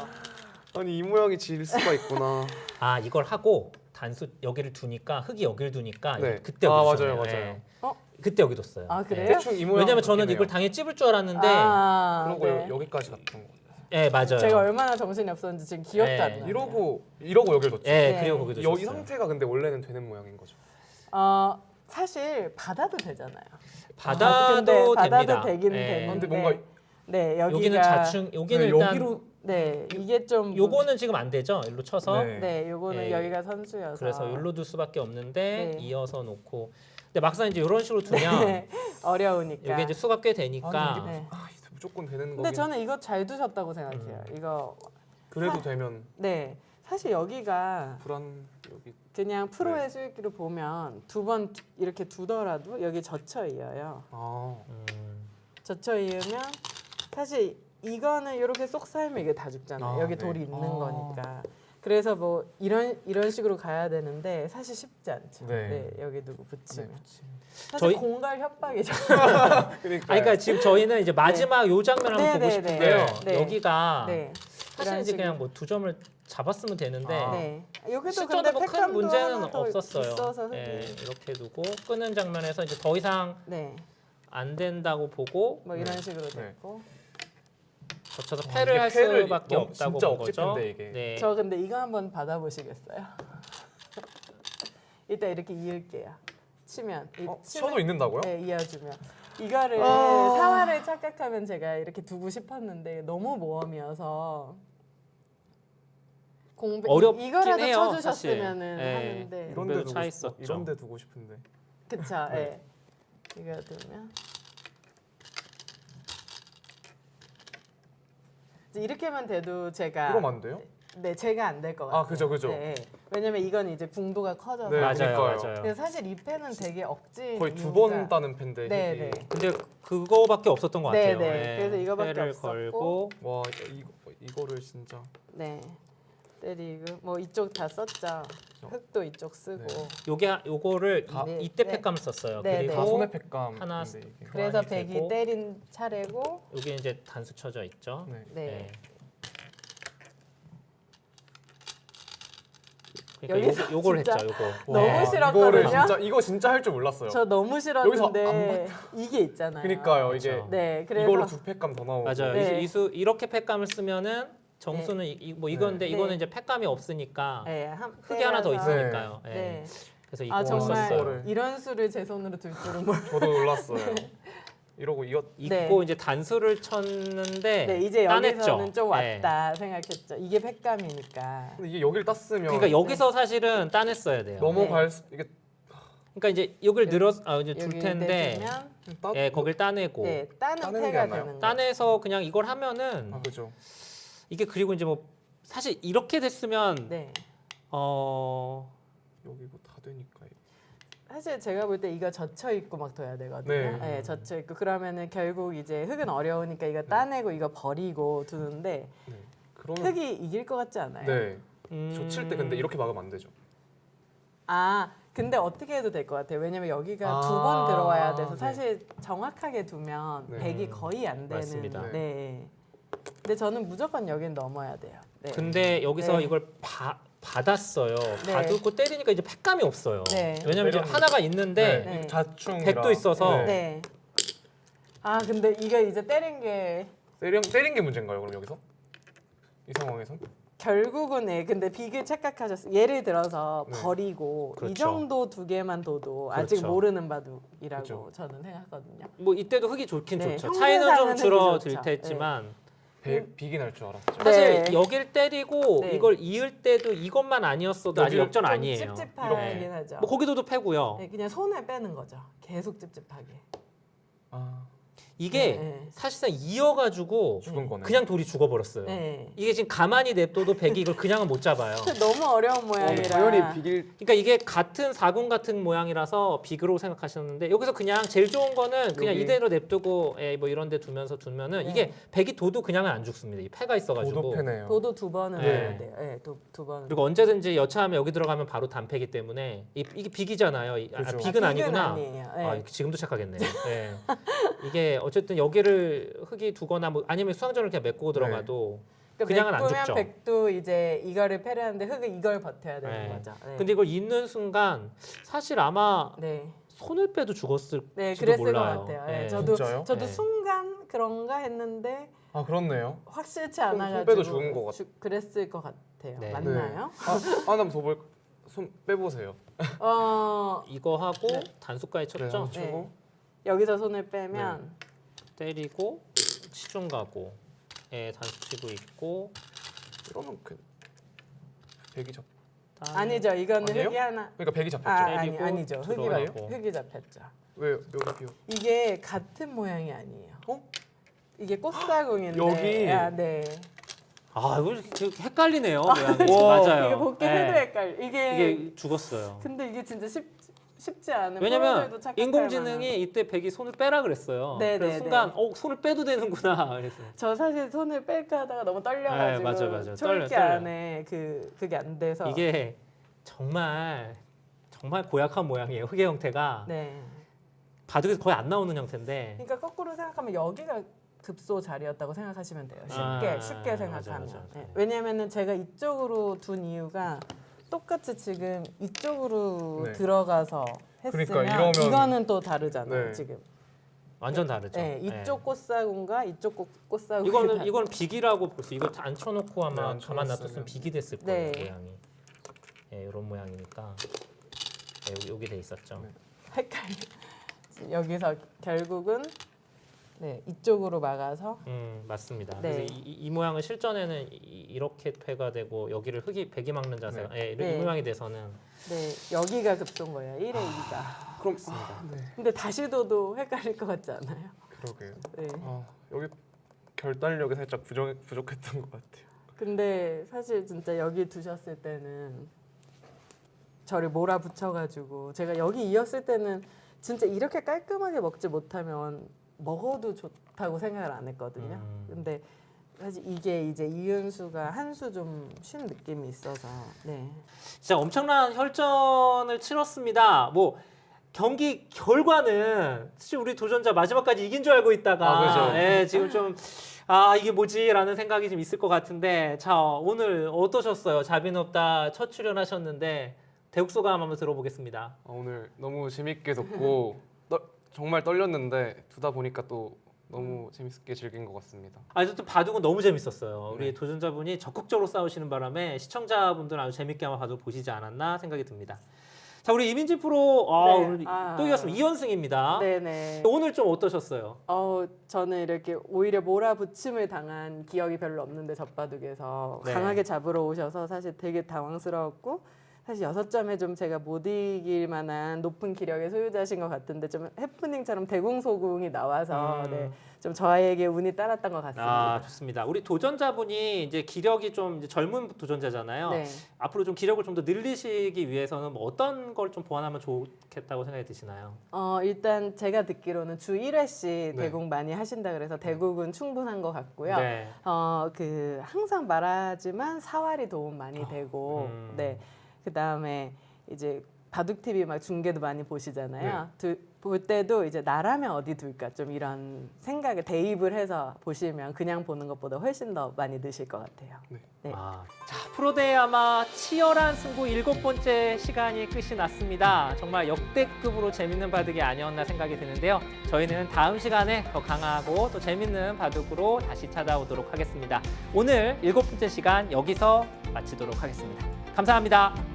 아니 이 모양이 질 수가 있구나.
이걸 하고 단수 여기를 두니까 흙이 여기를 두니까
네.
그때 여기
맞아요,
뒀어요.
맞아요.
네.
어?
그때 여기 뒀어요.
그래요?
네.
대충 이 모양.
왜냐면 저는 이걸 당연히 찝을 줄 알았는데
그런 거
네.
여기까지 갔던 거.
네, 맞아요.
제가 얼마나 정신이 없었는지 지금 기억도
네.
안 나요.
이러고 여기를 뒀죠.
네,
네.
그리고 거기 뒀어요.
이 상태가 근데 원래는 되는 모양인 거죠.
사실 받아도 되잖아요.
받아도
근데
됩니다.
받아도 되긴
네.
되는데.
근데 뭔가
네, 여기가
여기는 자충, 여기는
네,
일단
여기로
네, 이게 좀
요거는 지금 안 되죠. 일로 쳐서
네.
네, 요거는
예.
여기가 선수여서.
그래서 일로 둘 수밖에 없는데
네.
이어서 놓고. 근데 막상 이제 이런 식으로 두면
네, 어려우니까.
이게 이제 수가 꽤 되니까
아니,
네.
이게 무조건 되는
근데
거긴.
저는 이거 잘 두셨다고 생각해요. 이거
그래도 되면
네, 사실 여기가
불안 여기
그냥 프로의
네.
수익기로 보면 두 번 이렇게 두더라도 여기 젖혀 이어요. 젖혀 이으면 사실 이거는 이렇게 쏙 살면 이게 다 죽잖아요. 여기
네.
돌이 있는 거니까. 그래서 뭐 이런 식으로 가야 되는데 사실 쉽지 않죠.
네.
네, 여기 누구 붙이면.
네,
사실
저희-
공갈 협박이죠.
그러니까 지금 저희는 이제 마지막 요 장면 한번
네,
보고
네,
싶은데요.
네. 네.
여기가
네.
사실
이런
이제 그냥
식으로.
뭐 두 점을 잡았으면 되는데
네. 여기도
실전에
근데
뭐 큰
팩감도
문제는
하나 더
없었어요.
있어서
네,
흙이.
이렇게 두고 끄는 장면에서 이제 더 이상
네.
안 된다고 보고
뭐 이런
네.
식으로
네.
됐고.
거쳐서
와,
패를
이게
할
패를
수밖에
너무
없다고
진짜
본 거죠.
억지인데, 이게.
네.
저 근데 이거 한번 받아보시겠어요? 일단 이렇게 이을게요. 치면.
쳐도 있는다고요?
네, 이어주면. 이거를 사활을 착각하면 제가 이렇게 두고 싶었는데 너무 모험이어서
어렵긴
이거라도
해요,
쳐주셨으면은
사실. 네.
하는데
이런 데
공배도
두고
차
싶어.
있었죠.
이런 데 두고 싶은데.
그쵸? 네. 이거 두면 이제 이렇게만 돼도 제가
이러면 안 돼요?
네, 제가 안 될 것 같아요.
그죠, 그죠.
네. 왜냐면 이건 이제 궁도가 커져서.
네,
맞아요,
그러니까요.
맞아요.
그래서 사실 이 패는 되게 억지.
거의 두
이유가-
번 따는 팬데.
네,
흙이.
네.
근데 그거밖에 없었던 것
네,
같아요.
네. 그래서 이거밖에
패를
없었고.
걸고
와 이거를 진짜.
네. 때리고 뭐 이쪽 다 썼죠. 흙도 이쪽 쓰고.
네.
요거를
네.
이때
네.
팩감 썼어요.
네,
그리고
다 손에 팩감.
하나
근데 이게.
그래서
교환이
백이
되고.
때린 차례고.
여기 이제 단수 쳐져 있죠.
네.
네.
그러니까
여기서
요걸
진짜
했죠. 요거.
너무
와,
싫었거든요.
이거 진짜 할 줄 몰랐어요.
저 너무 싫었는데 이게 있잖아요.
그러니까요 이게
그렇죠.
네, 그래서
이걸로 두 팩감 더 나오고.
맞아요.
네.
이수 이렇게 팩감을 쓰면은 정수는 뭐 이건데
네.
이거는 이제 팩감이 없으니까
네,
흙이 하나 더
때려서.
있으니까요. 네.
네.
그래서 이거
아 정말
썼어요.
이런 수를 제 손으로 들 줄은 몰랐어요.
저도 놀랐어요. 이러고 이거
입고
네.
이제 단수를 쳤는데
네, 이제
따냈죠.
여기서는 좀
네.
왔다 생각했죠. 이게 팩감이니까.
근데 이게 여기를 땄으면
그러니까 여기서 사실은 따냈어야 돼요.
넘어갈 수 이게
그러니까 이제 여기를
여기-
이제 둘
여기
텐데
내주면
예, 거길 따내고
네, 따는
따내는 게
패가
낫나요?
되는 거.
따내서 그냥 이걸 하면은
아 그죠.
이게 그리고 이제 뭐 사실 이렇게 됐으면
네.
여기 뭐 다 되니까.
사실 제가 볼 때 이거 젖혀 있고 막 둬야 되거든요.
네.
네, 젖혀 있고 그러면은 결국 이제 흙은 어려우니까 이거 따내고 이거 버리고 두는데
네. 그러면
흙이 이길 것 같지 않아요?
네. 젖힐 때 근데 이렇게 막으면 안 되죠.
아 근데 어떻게 해도 될 것 같아요. 왜냐면 여기가
아,
두 번 들어와야 돼서
네.
사실 정확하게 두면
네.
백이 거의 안 되는.
맞습니다.
네. 근데 저는 무조건 여긴 넘어야 돼요. 네.
근데 여기서
네.
이걸 받았어요.
네.
받고 때리니까 이제 팩감이 없어요.
네.
왜냐면 이제
때렸는데.
하나가 있는데
네.
자충이라.
백도 있어서.
네.
네. 아 근데 이거 이제 때린 게
때린 게 문제인가요? 그럼 여기서 이 상황에선?
결국은 근데 빅을 착각하셨어요. 예를 들어서
네.
버리고 이
그렇죠.
정도 두 개만 둬도 아직
그렇죠.
모르는 바둑이라고
그렇죠.
저는 생각하거든요.
뭐 이때도 흙이 좋긴
네,
좋죠. 차이는 좀
형태상은
줄어들
흙이 좋죠.
테지만
빅이 날 줄 알았죠.
사실
네.
여길 때리고
네.
이걸 이을 때도 이것만 아니었어도 아직
여기를
역전
좀
아니에요.
찝찝하긴 하죠.
뭐 거기도도 패고요.
네, 그냥 손을 빼는 거죠. 계속 찝찝하게.
아. 이게
네.
사실상 이어가지고
죽은 거네.
그냥 돌이 죽어버렸어요.
네.
이게 지금 가만히 냅둬도 백이 이걸 그냥은 못 잡아요.
너무 어려운 모양이라.
당연히 빅일
그러니까 이게 같은 사군 같은 모양이라서 빅으로 생각하셨는데 여기서 그냥 제일 좋은 거는 그냥
여기.
이대로 냅두고 뭐 이런 데 두면서 두면은
네.
이게 백이 도도 그냥은 안 죽습니다. 이 패가 있어가지고.
도도패네요.
도도 두 번은
네.
해야 돼요. 네, 두 번.
그리고 언제든지 여차하면 여기 들어가면 바로 단패기 때문에 이게 빅이잖아요.
그죠.
빅은 아니구나.
아니에요. 네.
아, 지금도 착하겠네요. 네. 이게 어쨌든 여기를 흙이 두거나 뭐 아니면 수상전을 그냥 메꾸고 들어가도 그냥은 안
메꾸면
죽죠.
백도 이제 이거를 패려하는데 흙은 이걸 버텨야 되는
네.
거죠. 네.
근데 이걸 잇는 순간 사실 아마
네.
손을 빼도 죽었을지도
네, 그랬을
몰라요.
것 같아요.
네.
네, 저도
진짜요?
저도
네.
순간 그런가 했는데
아 그렇네요.
확실치
손
않아가지고
빼도 죽은 것
그랬을 것 같아요.
네.
맞나요?
한번 더 볼. 손 빼보세요.
이거 하고
네.
단수까지 쳤죠.
한번 치고.
여기서 손을 빼면
때리고 치중 가고 단수 치고 있고
이러면 그 백이 잡.
아니죠. 이거는
아니에요?
흙이 하나.
그러니까 백이 잡혔죠.
때리고
아니죠.
들어가고.
흙이 잡혔죠.
왜 여기요?
이게 같은 모양이 아니에요.
어?
이게 꽃사공인데.
여기.
아, 네.
아 이거 이렇게 헷갈리네요. 모양이.
와.
맞아요.
이게 복귀
네.
해도 헷갈려.
이게 죽었어요.
근데 이게 진짜 쉽지 않은.
왜냐면
프로들도 착각할
인공지능이
만한.
이때 백이 손을 빼라 그랬어요.
네,
그래서
네,
순간 손을 빼도 되는구나. 그래서
저 사실 손을 뺄까 하다가 너무 떨려가지고
네, 맞아요.
초읽기
떨려.
안에 그게 안 돼서
이게 정말 고약한 모양이에요. 흙의 형태가
네.
바둑에서 거의 안 나오는 형태인데
그러니까 거꾸로 생각하면 여기가 급소 자리였다고 생각하시면 돼요.
아,
쉽게 생각하면.
맞아.
네. 왜냐면은 제가 이쪽으로 둔 이유가 똑같이 지금 이쪽으로
네.
들어가서 했으면
그러니까 이러면-
이거는 또 다르잖아요.
네.
지금.
완전 다르죠.
네, 이쪽
네.
꽃사군과 이쪽 꽃사군.
이거는 빅이라고 볼 수. 이거 안 쳐놓고 아마
네, 안
가만
쳐놨으면.
놔뒀으면 빅이 됐을 거예요.
네.
모양이. 이런 모양이니까 여기 돼 있었죠.
네.
헷갈려. 여기서 결국은 이쪽으로 막아서
맞습니다.
네.
그래서 이 모양은 실전에는 이렇게 패가 되고 여기를 백이 막는 자세가 이
네.
모양이 돼서는
여기가 급소인 거예요. 1에 2가.
그럼 네.
근데 다시 둬도 헷갈릴 것 같지 않아요?
그러게요.
네.
여기 결단력이 살짝 부족했던 것 같아요.
근데 사실 진짜 여기 두셨을 때는 저를 몰아붙여가지고 제가 여기 이었을 때는 진짜 이렇게 깔끔하게 먹지 못하면 먹어도 좋다고 생각을 안 했거든요. 근데 사실 이게 이제 이은수가 한 수 좀 쉰 느낌이 있어서 네.
진짜 엄청난 혈전을 치렀습니다. 뭐 경기 결과는 사실 우리 도전자 마지막까지 이긴 줄 알고 있다가
그죠.
지금 좀 이게 뭐지라는 생각이 좀 있을 것 같은데 자 오늘 어떠셨어요? 자비는 없다 첫 출연하셨는데 대국소감 한번 들어보겠습니다.
오늘 너무 재밌게 듣고 정말 떨렸는데 두다 보니까 또 너무 재밌게 즐긴 것 같습니다.
어쨌든 바둑은 너무 재밌었어요. 우리
네.
도전자분이 적극적으로 싸우시는 바람에 시청자분들은 아주 재밌게 아마 바둑 보시지 않았나 생각이 듭니다. 자 우리 이민지 프로
네.
오늘 또 이겼습니다. 2연승입니다.
네네.
오늘 좀 어떠셨어요?
저는 이렇게 오히려 몰아붙임을 당한 기억이 별로 없는데 젖바둑에서
네.
강하게 잡으러 오셔서 사실 되게 당황스러웠고 사실 6점에 좀 제가 못 이길 만한 높은 기력의 소유자신 것 같은데 좀 해프닝처럼 대궁소궁이 나와서 네, 좀 저에게 운이 따랐던 것 같습니다.
아, 좋습니다. 우리 도전자분이 이제 기력이 좀 이제 젊은 도전자잖아요.
네.
앞으로 좀 기력을 좀 더 늘리시기 위해서는 뭐 어떤 걸 좀 보완하면 좋겠다고 생각이 드시나요?
일단 제가 듣기로는 주 1회씩
네.
대국 많이 하신다 그래서 대국은 충분한 것 같고요.
네.
항상 말하지만 사활이 도움 많이 되고, 네. 그 다음에 이제 바둑 TV 막 중계도 많이 보시잖아요. 볼 때도 이제 나라면 어디 둘까 좀 이런 생각에 대입을 해서 보시면 그냥 보는 것보다 훨씬 더 많이 느실 것 같아요. 네.
아, 자, 프로대회 아마 치열한 승부 7번째 시간이 끝이 났습니다. 정말 역대급으로 재밌는 바둑이 아니었나 생각이 드는데요. 저희는 다음 시간에 더 강하고 또 재밌는 바둑으로 다시 찾아오도록 하겠습니다. 오늘 7번째 시간 여기서 마치도록 하겠습니다. 감사합니다.